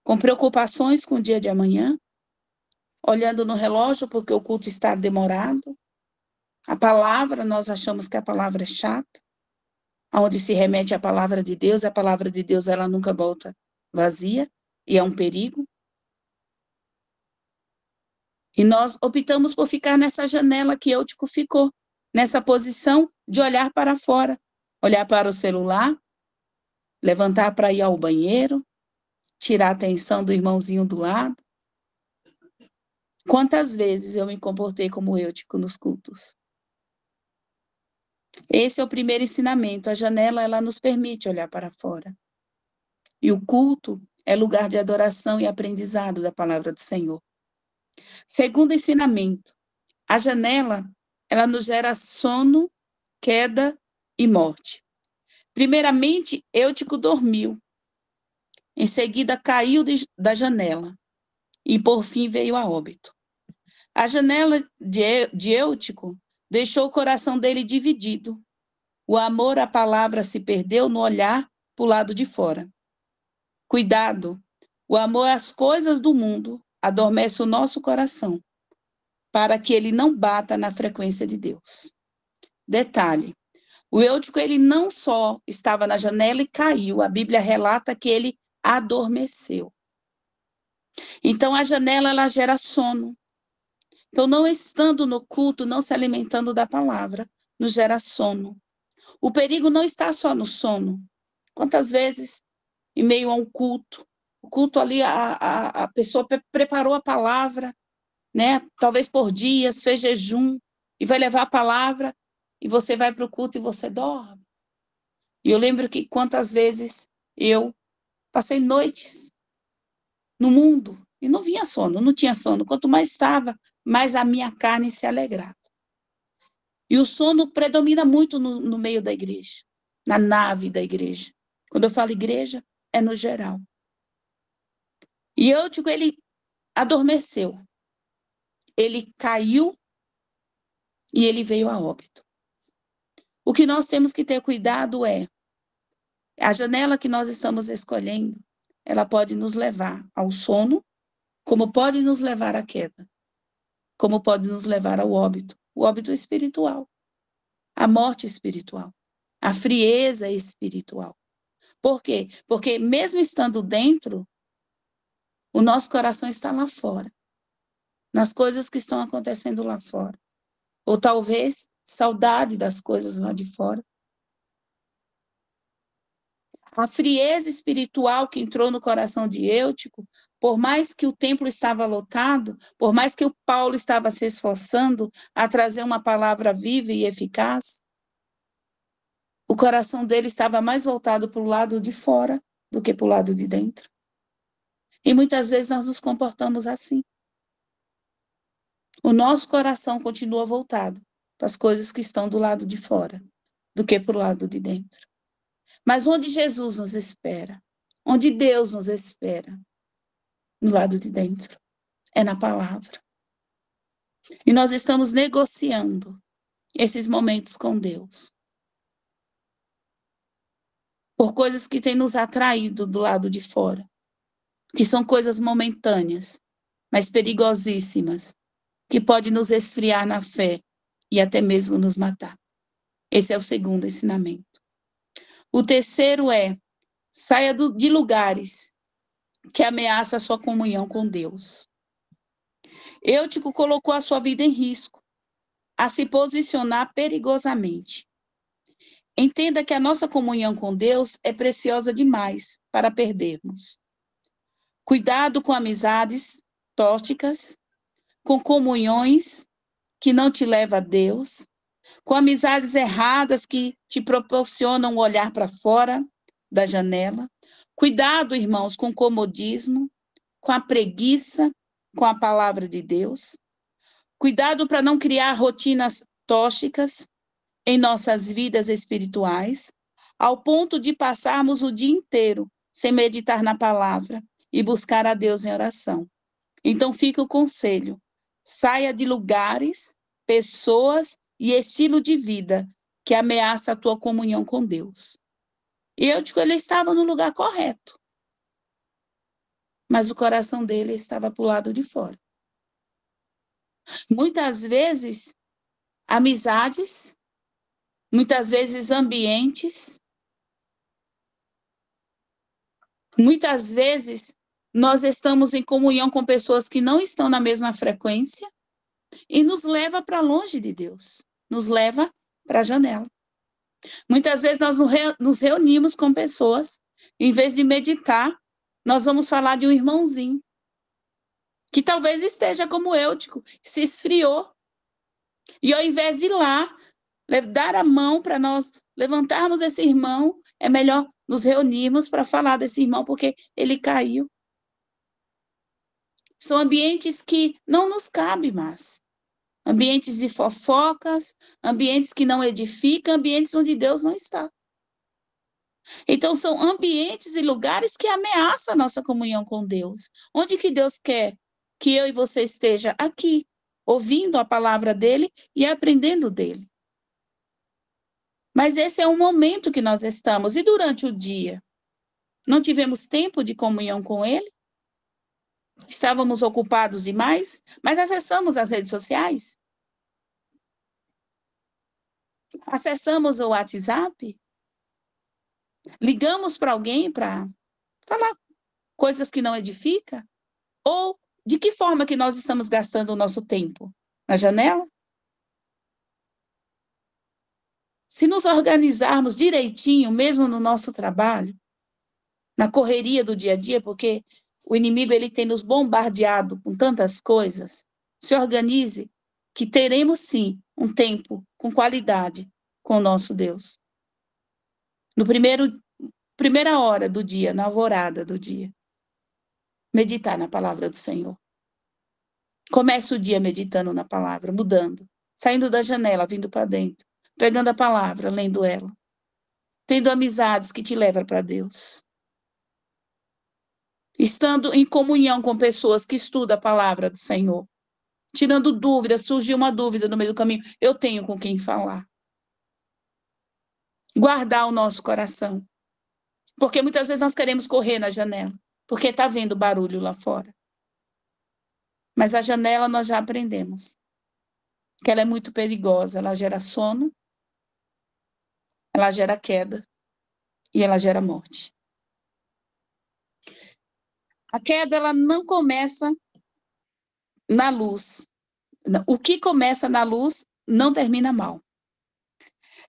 com preocupações com o dia de amanhã, olhando no relógio porque o culto está demorado. A palavra, nós achamos que a palavra é chata, aonde se remete à palavra de Deus, a palavra de Deus ela nunca volta vazia, e é um perigo. E nós optamos por ficar nessa janela que Eutico ficou, nessa posição de olhar para fora, olhar para o celular, levantar para ir ao banheiro, tirar a atenção do irmãozinho do lado. Quantas vezes eu me comportei como Eutico nos cultos? Esse é o primeiro ensinamento. A janela, ela nos permite olhar para fora. E o culto é lugar de adoração e aprendizado da palavra do Senhor. Segundo ensinamento, a janela, ela nos gera sono, queda e morte. Primeiramente, Eutico dormiu. Em seguida, caiu da janela. E, por fim, veio a óbito. A janela de Eutico deixou o coração dele dividido. O amor à palavra se perdeu no olhar para o lado de fora. Cuidado, o amor às coisas do mundo adormece o nosso coração, para que ele não bata na frequência de Deus. Detalhe, o Eutico, ele não só estava na janela e caiu, a Bíblia relata que ele adormeceu. Então, a janela, ela gera sono. Então, não estando no culto, não se alimentando da palavra, nos gera sono. O perigo não está só no sono. Quantas vezes, em meio a um culto, o culto ali, a pessoa preparou a palavra, né? Talvez por dias, fez jejum, e vai levar a palavra, e você vai para o culto e você dorme. E eu lembro que quantas vezes eu passei noites no mundo, e não vinha sono, não tinha sono. Quanto mais estava, mais a minha carne se alegrava. E o sono predomina muito no meio da igreja, na nave da igreja. Quando eu falo igreja, é no geral. E Eutico, ele adormeceu. Ele caiu e ele veio a óbito. O que nós temos que ter cuidado é a janela que nós estamos escolhendo, ela pode nos levar ao sono, como pode nos levar à queda, como pode nos levar ao óbito, o óbito espiritual, a morte espiritual, a frieza espiritual. Por quê? Porque mesmo estando dentro, o nosso coração está lá fora, nas coisas que estão acontecendo lá fora. Ou talvez saudade das coisas lá de fora. A frieza espiritual que entrou no coração de Eutico, por mais que o templo estava lotado, por mais que o Paulo estava se esforçando a trazer uma palavra viva e eficaz, o coração dele estava mais voltado para o lado de fora do que para o lado de dentro. E muitas vezes nós nos comportamos assim. O nosso coração continua voltado para as coisas que estão do lado de fora do que para o lado de dentro. Mas onde Jesus nos espera, onde Deus nos espera, no lado de dentro, é na palavra. E nós estamos negociando esses momentos com Deus. Por coisas que têm nos atraído do lado de fora, que são coisas momentâneas, mas perigosíssimas, que podem nos esfriar na fé e até mesmo nos matar. Esse é o segundo ensinamento. O terceiro é, saia de lugares que ameaçam a sua comunhão com Deus. Eutico colocou a sua vida em risco, a se posicionar perigosamente. Entenda que a nossa comunhão com Deus é preciosa demais para perdermos. Cuidado com amizades tóxicas, com comunhões que não te levam a Deus, com amizades erradas que te proporcionam olhar para fora da janela. Cuidado, irmãos, com o comodismo, com a preguiça, com a palavra de Deus. Cuidado para não criar rotinas tóxicas em nossas vidas espirituais, ao ponto de passarmos o dia inteiro sem meditar na palavra e buscar a Deus em oração. Então fica o conselho, saia de lugares, pessoas e estilo de vida que ameaça a tua comunhão com Deus. E eu digo, ele estava no lugar correto, mas o coração dele estava para o lado de fora. Muitas vezes, amizades, muitas vezes ambientes, muitas vezes nós estamos em comunhão com pessoas que não estão na mesma frequência e nos leva para longe de Deus, nos leva para a janela. Muitas vezes nós nos reunimos com pessoas, em vez de meditar, nós vamos falar de um irmãozinho, que talvez esteja como Eutico, se esfriou. E ao invés de ir lá, dar a mão para nós levantarmos esse irmão, é melhor nos reunirmos para falar desse irmão, porque ele caiu. São ambientes que não nos cabem mais. Ambientes de fofocas, ambientes que não edificam, ambientes onde Deus não está. Então, são ambientes e lugares que ameaçam a nossa comunhão com Deus. Onde que Deus quer que eu e você esteja? Aqui, ouvindo a palavra dele e aprendendo dele. Mas esse é o momento que nós estamos. E durante o dia, não tivemos tempo de comunhão com ele? Estávamos ocupados demais, mas acessamos as redes sociais? Acessamos o WhatsApp? Ligamos para alguém para falar coisas que não edificam? Ou de que forma que nós estamos gastando o nosso tempo? Na janela? Se nos organizarmos direitinho, mesmo no nosso trabalho, na correria do dia a dia, porque o inimigo ele tem nos bombardeado com tantas coisas, se organize que teremos sim um tempo com qualidade com o nosso Deus. No primeira hora do dia, na alvorada do dia, meditar na palavra do Senhor. Comece o dia meditando na palavra, mudando, saindo da janela, vindo para dentro, pegando a palavra, lendo ela. tendo amizades que te levam para Deus, estando em comunhão com pessoas que estudam a palavra do Senhor, tirando dúvidas, surgiu uma dúvida no meio do caminho, eu tenho com quem falar. Guardar o nosso coração. Porque muitas vezes nós queremos correr na janela, porque está vendo barulho lá fora. Mas a janela nós já aprendemos que ela é muito perigosa, ela gera sono, ela gera queda e ela gera morte. A queda, ela não começa na luz. O que começa na luz não termina mal.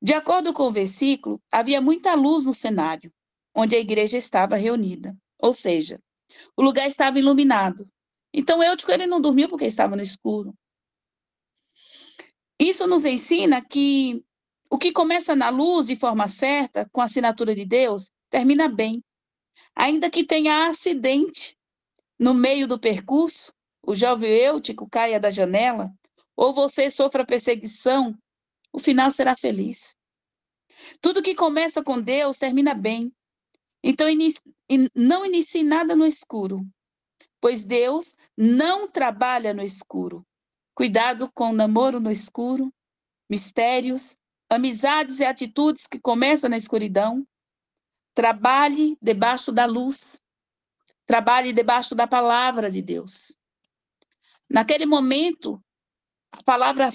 De acordo com o versículo, havia muita luz no cenário, onde a igreja estava reunida. Ou seja, o lugar estava iluminado. Então, Eutico, ele não dormiu porque estava no escuro. Isso nos ensina que o que começa na luz de forma certa, com a assinatura de Deus, termina bem. Ainda que tenha acidente no meio do percurso, o jovem Eutico caia da janela, ou você sofra perseguição, o final será feliz. Tudo que começa com Deus termina bem. Então, não inicie nada no escuro, pois Deus não trabalha no escuro. Cuidado com o namoro no escuro, mistérios, amizades e atitudes que começam na escuridão. Trabalhe debaixo da luz. Trabalhe debaixo da palavra de Deus. Naquele momento, a palavra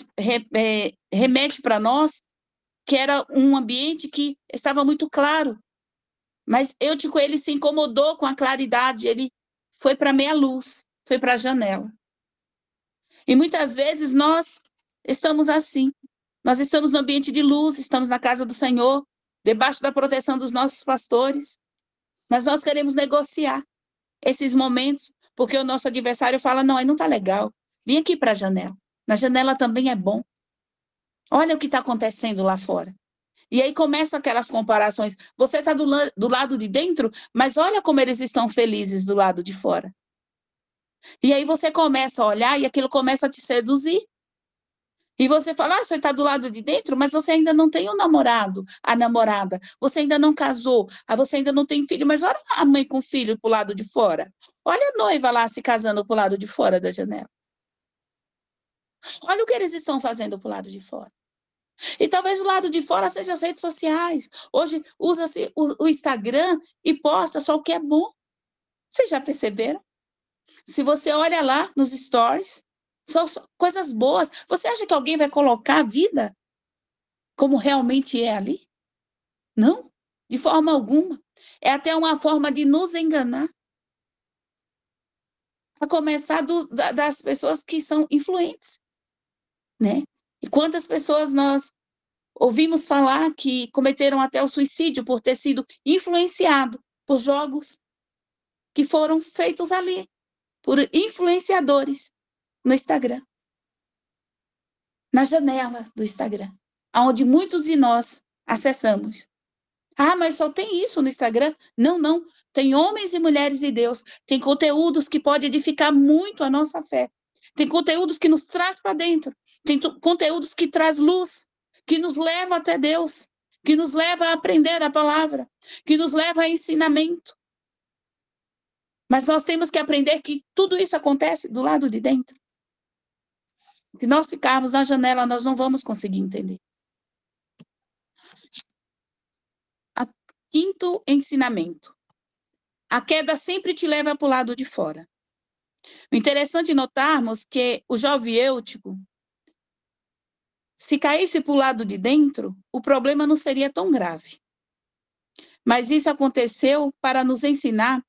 remete para nós que era um ambiente que estava muito claro. Mas Eutico, ele se incomodou com a claridade, ele foi para meia luz, foi para a janela. E muitas vezes nós estamos assim. Nós estamos no ambiente de luz, estamos na casa do Senhor, debaixo da proteção dos nossos pastores. Mas nós queremos negociar esses momentos, porque o nosso adversário fala, não, aí não está legal. Vem aqui para a janela. Na janela também é bom. Olha o que está acontecendo lá fora. E aí começam aquelas comparações. Você está do lado de dentro, mas olha como eles estão felizes do lado de fora. E aí você começa a olhar e aquilo começa a te seduzir. E você fala, você está do lado de dentro, mas você ainda não tem um namorado, a namorada. Você ainda não casou, você ainda não tem filho. Mas olha a mãe com o filho para o lado de fora. Olha a noiva lá se casando para o lado de fora da janela. Olha o que eles estão fazendo para o lado de fora. E talvez o lado de fora seja as redes sociais. Hoje usa-se o Instagram e posta só o que é bom. Vocês já perceberam? Se você olha lá nos stories, são coisas boas. Você acha que alguém vai colocar a vida como realmente é ali? Não, de forma alguma. É até uma forma de nos enganar. A começar das pessoas que são influentes, né? E quantas pessoas nós ouvimos falar que cometeram até o suicídio por ter sido influenciado por jogos que foram feitos ali, por influenciadores no Instagram. Na janela do Instagram, onde muitos de nós acessamos. Ah, mas só tem isso no Instagram? Não, não. Tem homens e mulheres de Deus. Tem conteúdos que podem edificar muito a nossa fé. Tem conteúdos que nos traz para dentro. Tem conteúdos que traz luz, que nos leva até Deus, que nos leva a aprender a palavra, que nos leva a ensinamento. Mas nós temos que aprender que tudo isso acontece do lado de dentro. Se nós ficarmos na janela, nós não vamos conseguir entender. Quinto ensinamento. A queda sempre te leva para o lado de fora. O interessante é notarmos que o jovem Eutico, se caísse para o lado de dentro, o problema não seria tão grave. Mas isso aconteceu para nos ensinar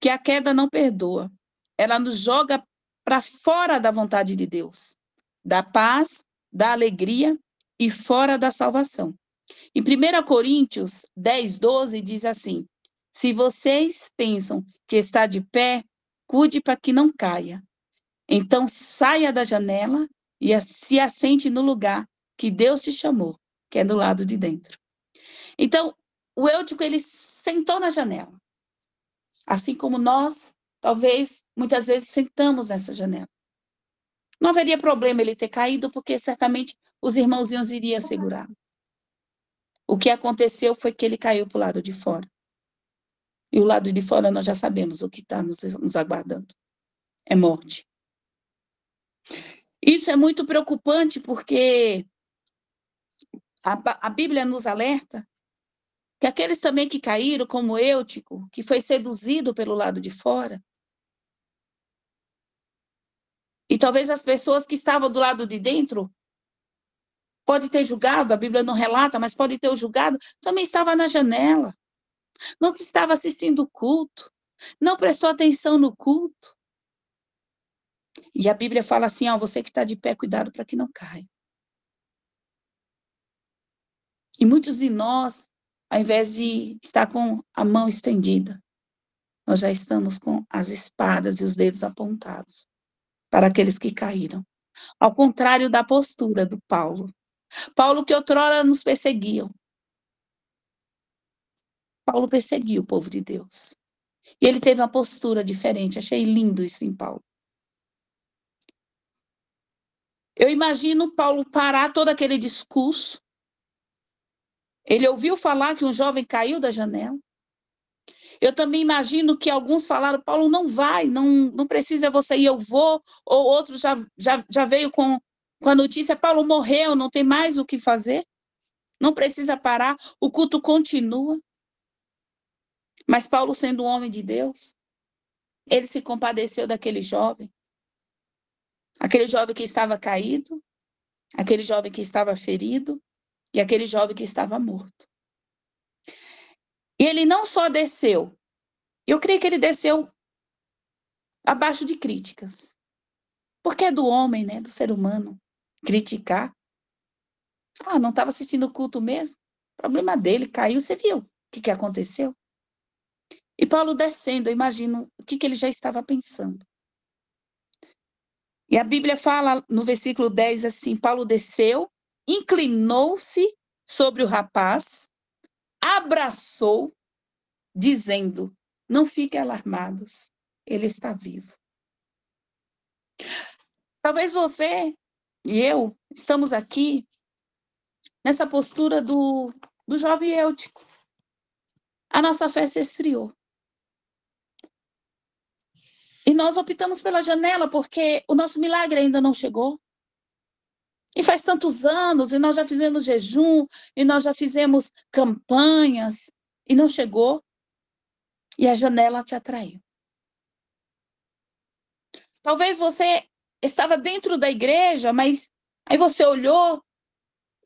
que a queda não perdoa. Ela nos joga para fora da vontade de Deus, da paz, da alegria e fora da salvação. Em 1 Coríntios 10, 12, diz assim, se vocês pensam que está de pé, cuide para que não caia. Então saia da janela e se assente no lugar que Deus te chamou, que é do lado de dentro. Então, o Eutico, ele sentou na janela. Assim como nós, talvez, muitas vezes, sentamos nessa janela. Não haveria problema ele ter caído, porque certamente os irmãozinhos iriam segurar. O que aconteceu foi que ele caiu para o lado de fora. E o lado de fora nós já sabemos o que está nos aguardando. É morte. Isso é muito preocupante porque a Bíblia nos alerta que aqueles também que caíram, como Eutico, que foi seduzido pelo lado de fora, e talvez as pessoas que estavam do lado de dentro, pode ter julgado, a Bíblia não relata, mas pode ter julgado, também estava na janela, não estava assistindo o culto, não prestou atenção no culto. E a Bíblia fala assim, ó, você que está de pé, cuidado para que não caia. E muitos de nós, ao invés de estar com a mão estendida, nós já estamos com as espadas e os dedos apontados para aqueles que caíram. Ao contrário da postura do Paulo. Paulo que outrora nos perseguiam. Paulo perseguiu o povo de Deus. E ele teve uma postura diferente. Achei lindo isso em Paulo. Eu imagino Paulo parar todo aquele discurso. Ele ouviu falar que um jovem caiu da janela. Eu também imagino que alguns falaram, Paulo, não vai, não precisa você ir, eu vou. Ou outros já veio com a notícia, Paulo morreu, não tem mais o que fazer. Não precisa parar, o culto continua. Mas Paulo, sendo um homem de Deus, ele se compadeceu daquele jovem. Aquele jovem que estava caído, aquele jovem que estava ferido e aquele jovem que estava morto. E ele não só desceu, eu creio que ele desceu abaixo de críticas. Porque é do homem, né, do ser humano, criticar. Ah, não estava assistindo o culto mesmo? Problema dele, caiu, você viu o que aconteceu? E Paulo descendo, eu imagino o que ele já estava pensando. E a Bíblia fala no versículo 10 assim, Paulo desceu, inclinou-se sobre o rapaz, abraçou, dizendo, não fiquem alarmados, ele está vivo. Talvez você e eu estamos aqui nessa postura do jovem Eutico. A nossa fé se esfriou. E nós optamos pela janela porque o nosso milagre ainda não chegou. E faz tantos anos, e nós já fizemos jejum, e nós já fizemos campanhas, e não chegou. E a janela te atraiu. Talvez você estava dentro da igreja, mas aí você olhou,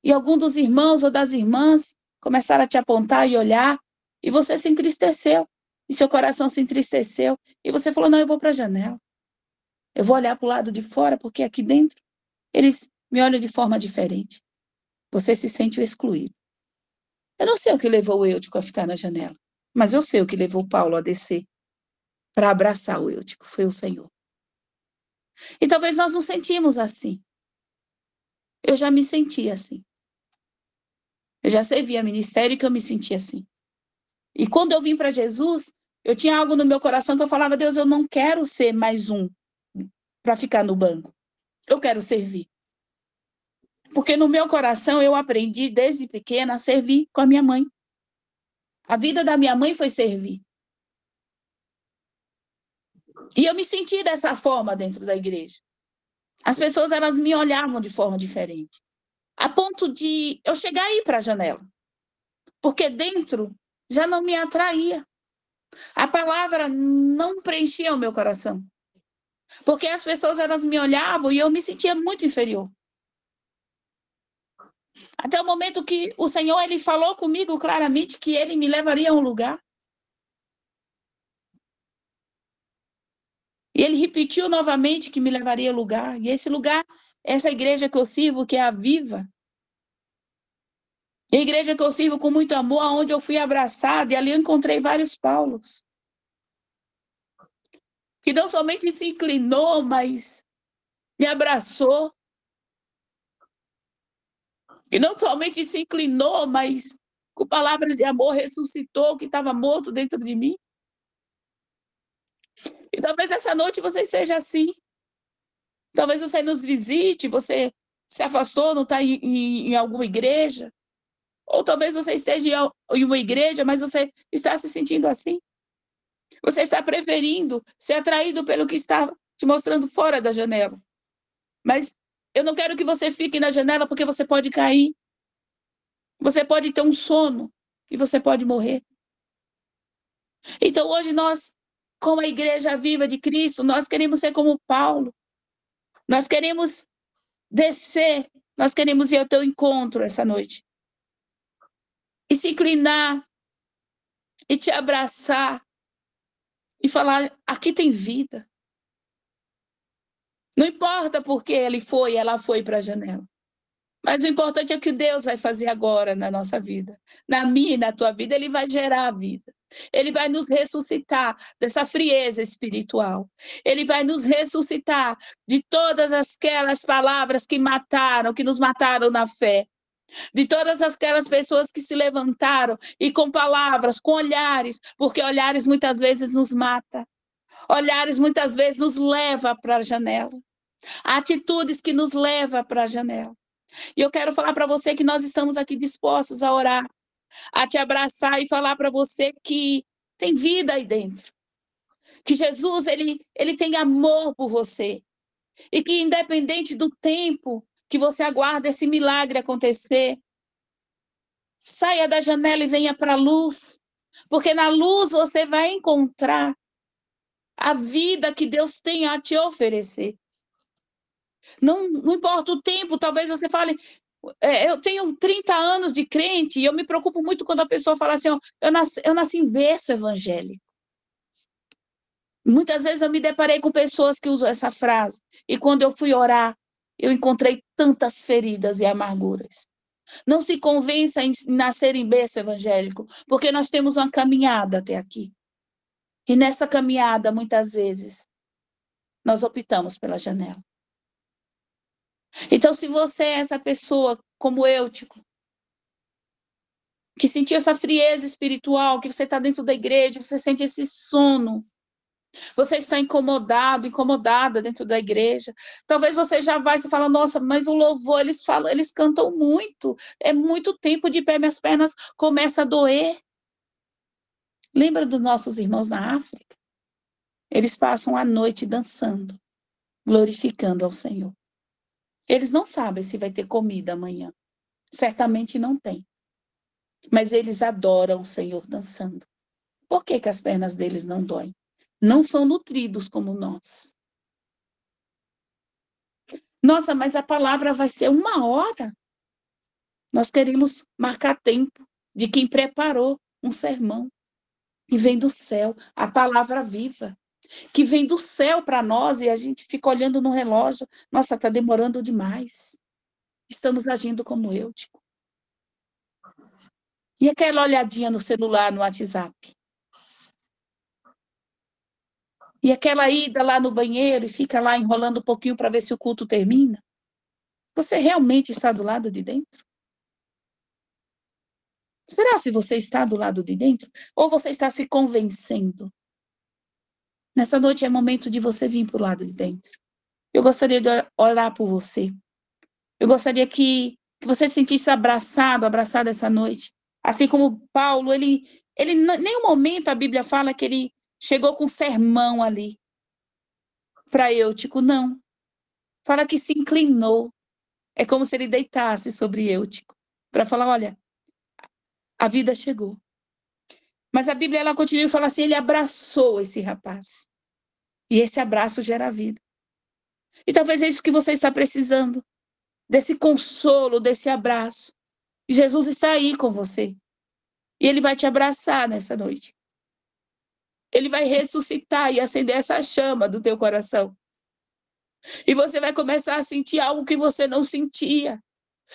e algum dos irmãos ou das irmãs começaram a te apontar e olhar, e você se entristeceu. E seu coração se entristeceu. E você falou, não, eu vou para a janela. Eu vou olhar para o lado de fora, porque aqui dentro eles me olham de forma diferente. Você se sente excluído. Eu não sei o que levou o Eutico a ficar na janela, mas eu sei o que levou Paulo a descer para abraçar o Eutico. Foi o Senhor. E talvez nós não sentimos assim. Eu já me senti assim. Eu já servia ministério que eu me senti assim. E quando eu vim para Jesus, eu tinha algo no meu coração que eu falava, Deus, eu não quero ser mais um para ficar no banco. Eu quero servir. Porque no meu coração eu aprendi desde pequena a servir com a minha mãe. A vida da minha mãe foi servir. E eu me senti dessa forma dentro da igreja. As pessoas, elas me olhavam de forma diferente. A ponto de eu chegar aí para a janela. Porque dentro já não me atraía. A palavra não preenchia o meu coração. Porque as pessoas, elas me olhavam e eu me sentia muito inferior. Até o momento que o Senhor, ele falou comigo claramente que ele me levaria a um lugar. E ele repetiu novamente que me levaria a lugar. E esse lugar, essa igreja que eu sirvo, que é a Viva. E a igreja que eu sirvo com muito amor, onde eu fui abraçada, e ali eu encontrei vários Paulos. Que não somente se inclinou, mas me abraçou. Que não somente se inclinou, mas com palavras de amor ressuscitou o que estava morto dentro de mim. E talvez essa noite você seja assim. Talvez você nos visite, você se afastou, não está em alguma igreja. Ou talvez você esteja em uma igreja, mas você está se sentindo assim. Você está preferindo ser atraído pelo que está te mostrando fora da janela. Mas eu não quero que você fique na janela, porque você pode cair. Você pode ter um sono e você pode morrer. Então hoje nós, como a igreja viva de Cristo, nós queremos ser como Paulo. Nós queremos descer, nós queremos ir ao teu encontro essa noite. E se inclinar, e te abraçar, e falar, aqui tem vida. Não importa porque ela foi para a janela. Mas o importante é o que Deus vai fazer agora na nossa vida. Na minha e na tua vida, Ele vai gerar a vida. Ele vai nos ressuscitar dessa frieza espiritual. Ele vai nos ressuscitar de todas aquelas palavras que nos mataram na fé. De todas aquelas pessoas que se levantaram e com palavras, com olhares, porque olhares muitas vezes nos mata. Olhares muitas vezes nos leva para a janela. Atitudes que nos levam para a janela. E eu quero falar para você que nós estamos aqui dispostos a orar, a te abraçar e falar para você que tem vida aí dentro. Que Jesus, ele tem amor por você. E que independente do tempo que você aguarda esse milagre acontecer, saia da janela e venha para a luz. Porque na luz você vai encontrar a vida que Deus tem a te oferecer. Não importa o tempo, talvez você fale, eu tenho 30 anos de crente e eu me preocupo muito quando a pessoa fala assim, ó, eu nasci em berço evangélico. Muitas vezes eu me deparei com pessoas que usam essa frase e quando eu fui orar, eu encontrei tantas feridas e amarguras. Não se convença em nascer em berço evangélico, porque nós temos uma caminhada até aqui. E nessa caminhada, muitas vezes, nós optamos pela janela. Então, se você é essa pessoa, como eu, que sentiu essa frieza espiritual, que você está dentro da igreja, você sente esse sono, você está incomodada dentro da igreja, talvez você já vai se falar, nossa, mas o louvor, eles cantam muito, é muito tempo de pé, minhas pernas começam a doer. Lembra dos nossos irmãos na África? Eles passam a noite dançando, glorificando ao Senhor. Eles não sabem se vai ter comida amanhã. Certamente não tem. Mas eles adoram o Senhor dançando. Por que as pernas deles não doem? Não são nutridos como nós. Nossa, mas a palavra vai ser 1 hora. Nós queremos marcar tempo de quem preparou um sermão que vem do céu, a palavra viva, que vem do céu para nós e a gente fica olhando no relógio. Nossa, está demorando demais. Estamos agindo como Eutico. E aquela olhadinha no celular, no WhatsApp? E aquela ida lá no banheiro e fica lá enrolando um pouquinho para ver se o culto termina? Você realmente está do lado de dentro? Será se você está do lado de dentro? Ou você está se convencendo? Nessa noite é momento de você vir para o lado de dentro. Eu gostaria de orar por você. Eu gostaria que você se sentisse abraçada essa noite. Assim como Paulo, ele em nenhum momento a Bíblia fala que ele chegou com sermão ali para Eutico, não. Fala que se inclinou. É como se ele deitasse sobre Eutico para falar, olha, a vida chegou. Mas a Bíblia ela continua e fala assim, ele abraçou esse rapaz. E esse abraço gera vida. E talvez é isso que você está precisando. Desse consolo, desse abraço. E Jesus está aí com você. E Ele vai te abraçar nessa noite. Ele vai ressuscitar e acender essa chama do teu coração. E você vai começar a sentir algo que você não sentia.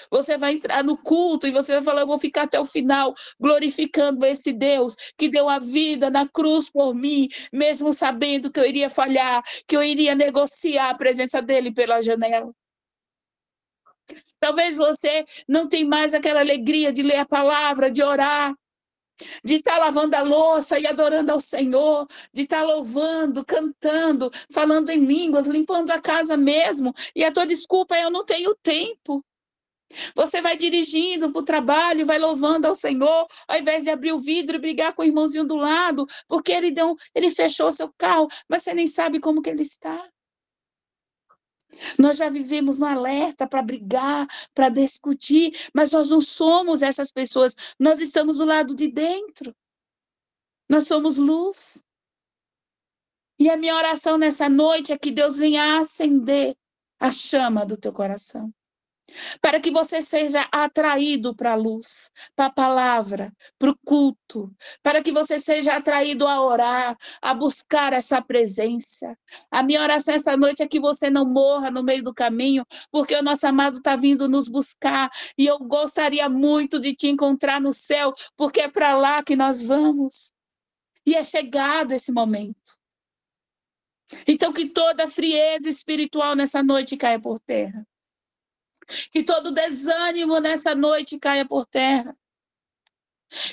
Você vai entrar no culto e você vai falar, eu vou ficar até o final glorificando esse Deus que deu a vida na cruz por mim, mesmo sabendo que eu iria falhar, que eu iria negociar a presença dele pela janela. Talvez você não tenha mais aquela alegria de ler a palavra, de orar, de estar lavando a louça e adorando ao Senhor, de estar louvando, cantando, falando em línguas, limpando a casa mesmo. E a tua desculpa é, eu não tenho tempo. Você vai dirigindo para o trabalho, vai louvando ao Senhor, ao invés de abrir o vidro e brigar com o irmãozinho do lado, porque ele fechou seu carro, mas você nem sabe como que ele está. Nós já vivemos no alerta para brigar, para discutir, mas nós não somos essas pessoas. Nós estamos do lado de dentro. Nós somos luz. E a minha oração nessa noite é que Deus venha acender a chama do teu coração, para que você seja atraído para a luz, para a palavra, para o culto, para que você seja atraído a orar, a buscar essa presença. A minha oração essa noite é que você não morra no meio do caminho, porque o nosso amado está vindo nos buscar, e eu gostaria muito de te encontrar no céu, porque é para lá que nós vamos. E é chegado esse momento. Então, que toda frieza espiritual nessa noite caia por terra. Que todo desânimo nessa noite caia por terra.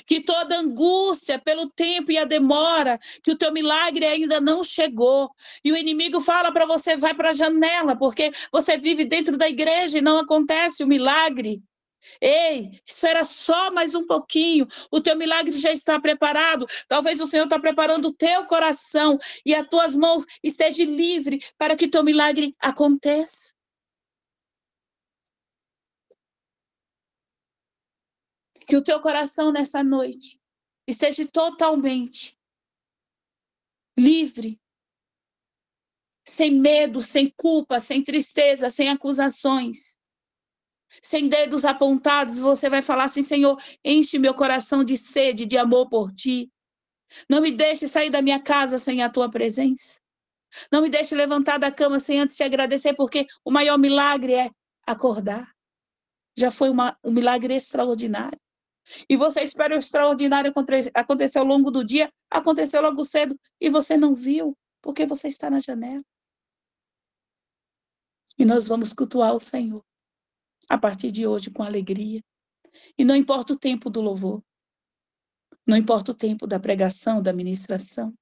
Que toda angústia pelo tempo e a demora, que o teu milagre ainda não chegou. E o inimigo fala para você, vai para a janela, porque você vive dentro da igreja e não acontece o milagre. Ei, espera só mais um pouquinho, o teu milagre já está preparado. Talvez o Senhor está preparando o teu coração e as tuas mãos estejam livres para que teu milagre aconteça. Que o teu coração nessa noite esteja totalmente livre, sem medo, sem culpa, sem tristeza, sem acusações. Sem dedos apontados, você vai falar assim, Senhor, enche meu coração de sede, de amor por ti. Não me deixe sair da minha casa sem a tua presença. Não me deixe levantar da cama sem antes te agradecer, porque o maior milagre é acordar. Já foi um milagre extraordinário. E você espera o extraordinário acontecer ao longo do dia, aconteceu logo cedo, e você não viu, porque você está na janela. E nós vamos cultuar o Senhor a partir de hoje com alegria. E não importa o tempo do louvor, não importa o tempo da pregação, da ministração,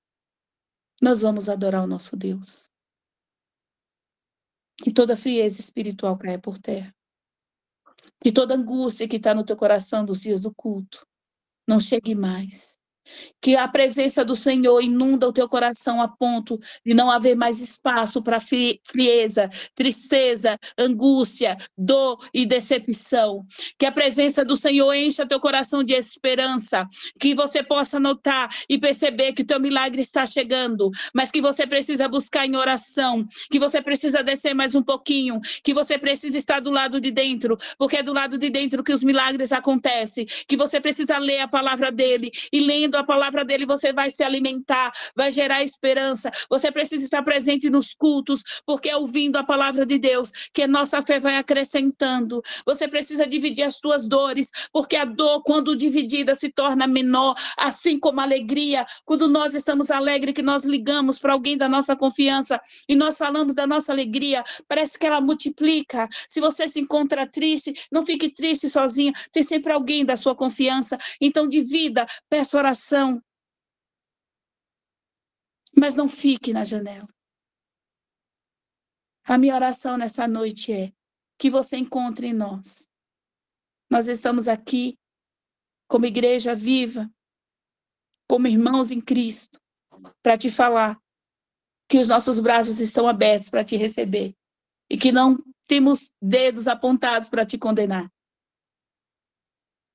nós vamos adorar o nosso Deus. Que toda frieza espiritual caia por terra. Que toda angústia que está no teu coração dos dias do culto não chegue mais. Que a presença do Senhor inunda o teu coração a ponto de não haver mais espaço para frieza, tristeza, angústia, dor e decepção. Que a presença do Senhor encha teu coração de esperança, que você possa notar e perceber que teu milagre está chegando, mas que você precisa buscar em oração, que você precisa descer mais um pouquinho, que você precisa estar do lado de dentro, porque é do lado de dentro que os milagres acontecem, que você precisa ler a palavra dele, e lendo a palavra dele você vai se alimentar, vai gerar esperança. Você precisa estar presente nos cultos, porque é ouvindo a palavra de Deus que a nossa fé vai acrescentando. Você precisa dividir as tuas dores, porque a dor, quando dividida, se torna menor, assim como a alegria. Quando nós estamos alegres, que nós ligamos para alguém da nossa confiança e nós falamos da nossa alegria, parece que ela multiplica. Se você se encontra triste, não fique triste sozinha, tem sempre alguém da sua confiança. Então divida, peça oração, mas não fique na janela. A minha oração nessa noite é que você encontre em nós. Nós estamos aqui como igreja viva, como irmãos em Cristo, para te falar que os nossos braços estão abertos para te receber e que não temos dedos apontados para te condenar,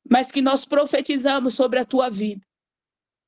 mas que nós profetizamos sobre a tua vida,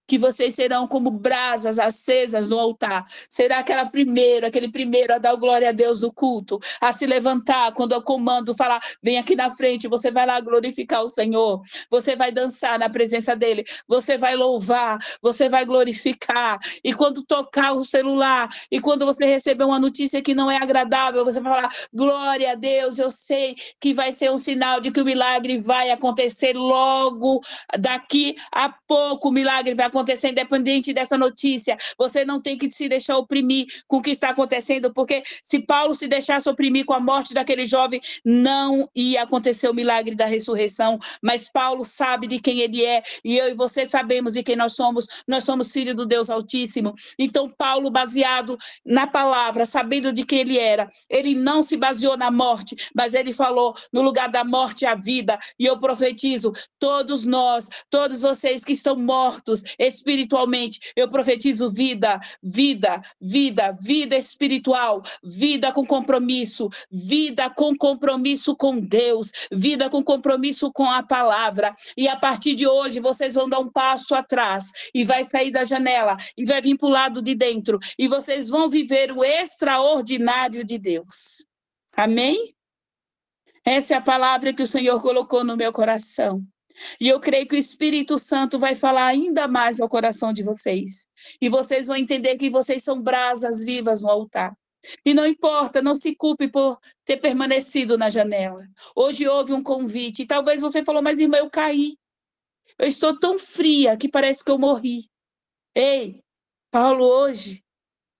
que vocês serão como brasas acesas no altar. Será aquele primeiro a dar glória a Deus no culto, a se levantar quando eu comando, falar, vem aqui na frente, você vai lá glorificar o Senhor, você vai dançar na presença dele, você vai louvar, você vai glorificar, e quando tocar o celular, e quando você receber uma notícia que não é agradável, você vai falar, glória a Deus, eu sei que vai ser um sinal de que o milagre vai acontecer logo, daqui a pouco o milagre vai acontecer acontecendo, independente dessa notícia. Você não tem que se deixar oprimir com o que está acontecendo, porque se Paulo se deixasse oprimir com a morte daquele jovem, não ia acontecer o milagre da ressurreição. Mas Paulo sabe de quem ele é, e eu e você sabemos de quem nós somos filhos do Deus Altíssimo. Então Paulo, baseado na palavra, sabendo de quem ele era, ele não se baseou na morte, mas ele falou, no lugar da morte, a vida. E eu profetizo, todos nós, todos vocês que estão mortos espiritualmente, eu profetizo vida, vida, vida, vida espiritual, vida com compromisso com Deus, vida com compromisso com a palavra. E a partir de hoje, vocês vão dar um passo atrás e vai sair da janela e vai vir para o lado de dentro e vocês vão viver o extraordinário de Deus. Amém? Essa é a palavra que o Senhor colocou no meu coração. E eu creio que o Espírito Santo vai falar ainda mais ao coração de vocês. E vocês vão entender que vocês são brasas vivas no altar. E não importa, não se culpe por ter permanecido na janela. Hoje houve um convite. E talvez você falou, mas irmã, eu caí. Eu estou tão fria que parece que eu morri. Ei, Paulo hoje,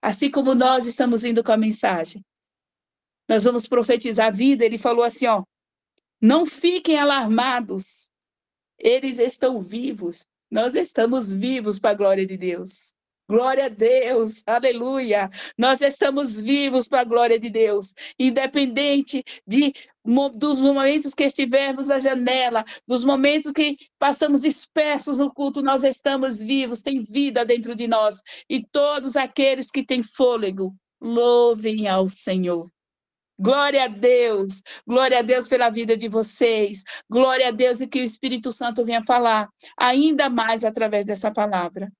assim como nós estamos indo com a mensagem, nós vamos profetizar a vida. Ele falou assim, ó, não fiquem alarmados. Eles estão vivos. Nós estamos vivos para a glória de Deus. Glória a Deus, aleluia. Nós estamos vivos para a glória de Deus. Independente dos momentos que estivermos à janela, dos momentos que passamos dispersos no culto, nós estamos vivos, tem vida dentro de nós. E todos aqueles que têm fôlego, louvem ao Senhor. Glória a Deus pela vida de vocês, glória a Deus e que o Espírito Santo venha falar ainda mais através dessa palavra.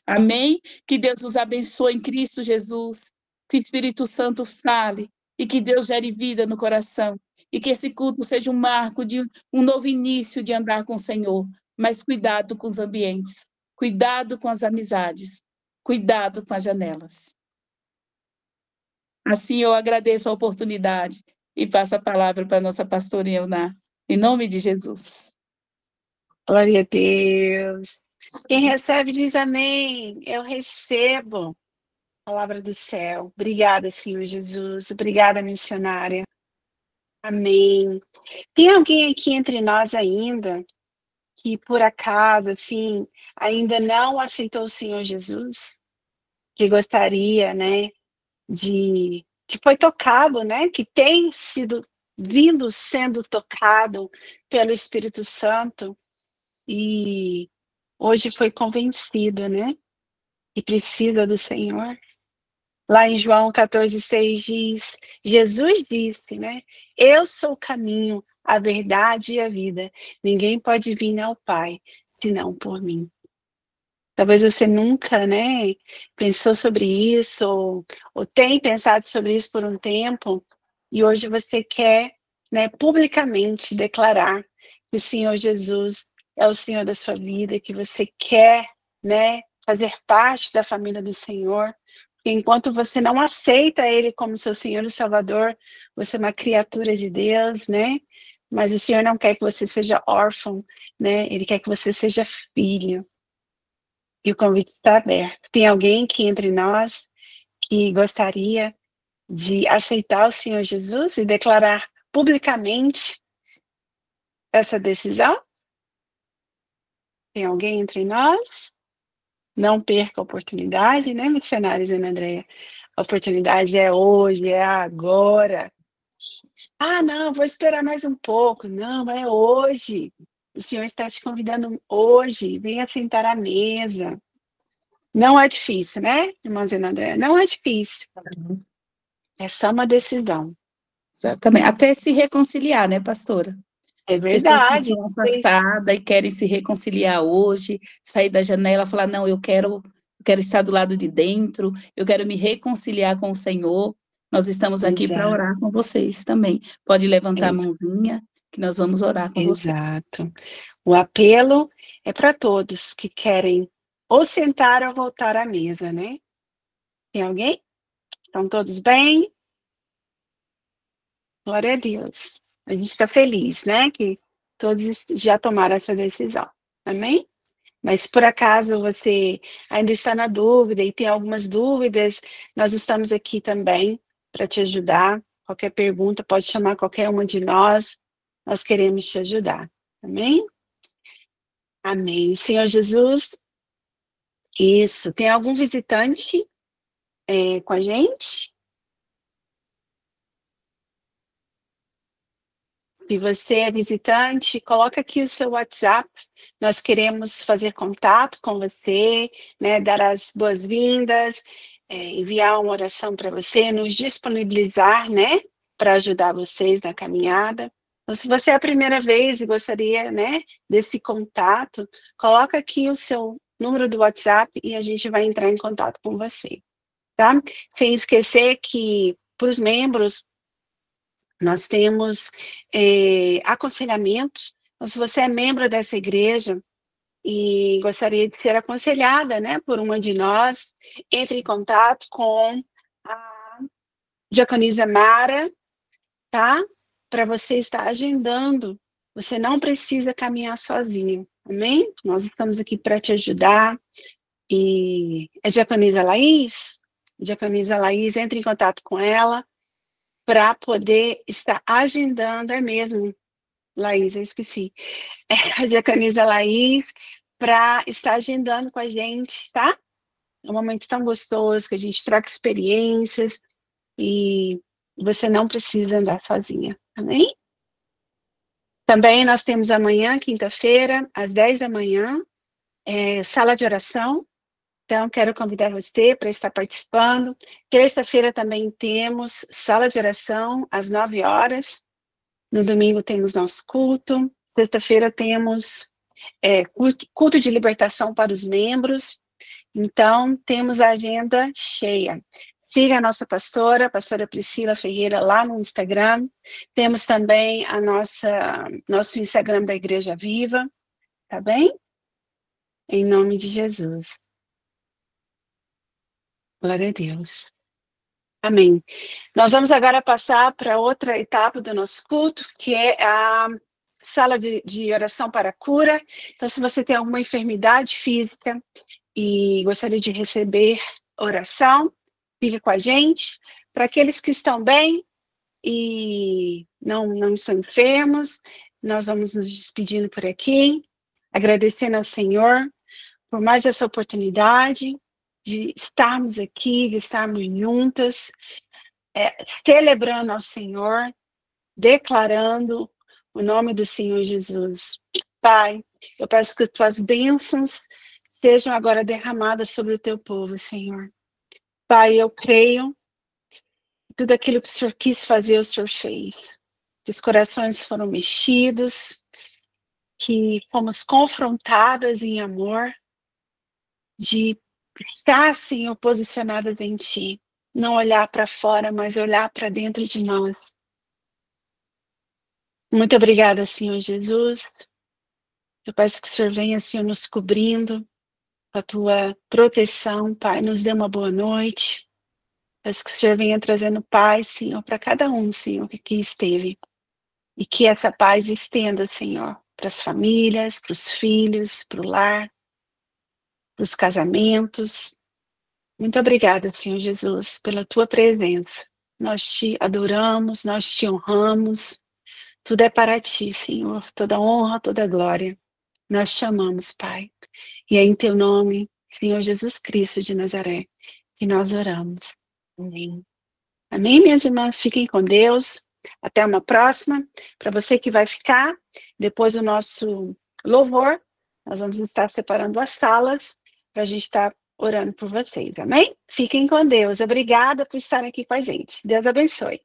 Amém? Que Deus nos abençoe em Cristo Jesus, que o Espírito Santo fale e que Deus gere vida no coração e que esse culto seja um marco de um novo início de andar com o Senhor, mas cuidado com os ambientes, cuidado com as amizades, cuidado com as janelas. Assim, eu agradeço a oportunidade e passo a palavra para a nossa pastora Euná, em nome de Jesus. Glória a Deus. Quem recebe diz amém. Eu recebo. Palavra do céu. Obrigada, Senhor Jesus. Obrigada, missionária. Amém. Tem alguém aqui entre nós ainda que, por acaso, assim, ainda não aceitou o Senhor Jesus? Que gostaria, né, que foi tocado, né, que tem sendo tocado pelo Espírito Santo e hoje foi convencido, né, que precisa do Senhor. Lá em João 14,6 diz, Jesus disse, né, eu sou o caminho, a verdade e a vida. Ninguém pode vir ao Pai, senão por mim. Talvez você nunca, né, pensou sobre isso, ou tem pensado sobre isso por um tempo, e hoje você quer, né, publicamente declarar que o Senhor Jesus é o Senhor da sua vida, que você quer, né, fazer parte da família do Senhor, porque enquanto você não aceita Ele como seu Senhor e Salvador, você é uma criatura de Deus, né, mas o Senhor não quer que você seja órfão, né, Ele quer que você seja filho. E o convite está aberto. Tem alguém aqui entre nós que gostaria de aceitar o Senhor Jesus e declarar publicamente essa decisão? Tem alguém entre nós? Não perca a oportunidade, né, missionários Ana Andréia? A oportunidade é hoje, é agora. Ah, não, vou esperar mais um pouco. Não, é hoje. O Senhor está te convidando hoje. Venha sentar à mesa. Não é difícil, né, irmã Ana Andréia? Não é difícil. É só uma decisão. Exatamente. Até se reconciliar, né, pastora? É Pessoas que verdade. estão afastadas e querem se reconciliar hoje, sair da janela e falar, não, eu quero estar do lado de dentro, eu quero me reconciliar com o Senhor. Nós estamos aqui para orar com vocês também. Pode levantar a mãozinha, que nós vamos orar com vocês. Exato. O apelo é para todos que querem ou sentar ou voltar à mesa, né? Tem alguém? Estão todos bem? Glória a Deus. A gente fica feliz, né? Que todos já tomaram essa decisão. Amém? Mas, por acaso, você ainda está na dúvida e tem algumas dúvidas, nós estamos aqui também para te ajudar. Qualquer pergunta, pode chamar qualquer uma de nós. Nós queremos te ajudar. Amém? Amém. Senhor Jesus, isso. Tem algum visitante com a gente? Se você é visitante, coloca aqui o seu WhatsApp. Nós queremos fazer contato com você, né, dar as boas-vindas, enviar uma oração para você, nos disponibilizar, né, para ajudar vocês na caminhada. Então, se você é a primeira vez e gostaria, né, desse contato, coloca aqui o seu número do WhatsApp e a gente vai entrar em contato com você, tá? Sem esquecer que, para os membros, nós temos aconselhamento. Então, se você é membro dessa igreja e gostaria de ser aconselhada, né, por uma de nós, entre em contato com a diaconisa Mara, tá? Para você estar agendando. Você não precisa caminhar sozinho, amém? Nós estamos aqui para te ajudar. E a diaconisa Laís? A diaconisa Laís, entre em contato com ela para poder estar agendando, é mesmo, Laís, eu esqueci, a diaconisa Laís, para estar agendando com a gente, tá? É um momento tão gostoso, que a gente troca experiências, e você não precisa andar sozinha, amém? Também nós temos amanhã, quinta-feira, às 10 da manhã, sala de oração. Então, quero convidar você para estar participando. Terça-feira também temos sala de oração, às 9 horas. No domingo temos nosso culto. Sexta-feira temos culto de libertação para os membros. Então, temos a agenda cheia. Siga a nossa pastora, a pastora Priscila Ferreira, lá no Instagram. Temos também nosso Instagram da Igreja Viva. Tá bem? Em nome de Jesus. Glória a Deus. Amém. Nós vamos agora passar para outra etapa do nosso culto, que é a sala de oração para a cura. Então, se você tem alguma enfermidade física e gostaria de receber oração, fique com a gente. Para aqueles que estão bem e não estão enfermos, nós vamos nos despedindo por aqui, agradecendo ao Senhor por mais essa oportunidade de estarmos aqui, de estarmos juntas, celebrando ao Senhor, declarando o nome do Senhor Jesus. Pai, eu peço que as tuas bênçãos sejam agora derramadas sobre o teu povo, Senhor. Pai, eu creio que tudo aquilo que o Senhor quis fazer, o Senhor fez. Que os corações foram mexidos, que fomos confrontadas em amor, de estar, Senhor, posicionadas em Ti. Não olhar para fora, mas olhar para dentro de nós. Muito obrigada, Senhor Jesus. Eu peço que o Senhor venha, Senhor, nos cobrindo com a Tua proteção, Pai. Nos dê uma boa noite. Peço que o Senhor venha trazendo paz, Senhor, para cada um, Senhor, que aqui esteve. E que essa paz estenda, Senhor, para as famílias, para os filhos, para o lar, para os casamentos. Muito obrigada, Senhor Jesus, pela Tua presença. Nós Te adoramos, nós Te honramos. Tudo é para Ti, Senhor. Toda honra, toda glória. Nós Te amamos, Pai. E é em Teu nome, Senhor Jesus Cristo de Nazaré, que nós oramos. Amém. Amém, minhas irmãs? Fiquem com Deus. Até uma próxima. Para você que vai ficar, depois do nosso louvor, nós vamos estar separando as salas para a gente estar orando por vocês, amém? Fiquem com Deus. Obrigada por estarem aqui com a gente. Deus abençoe.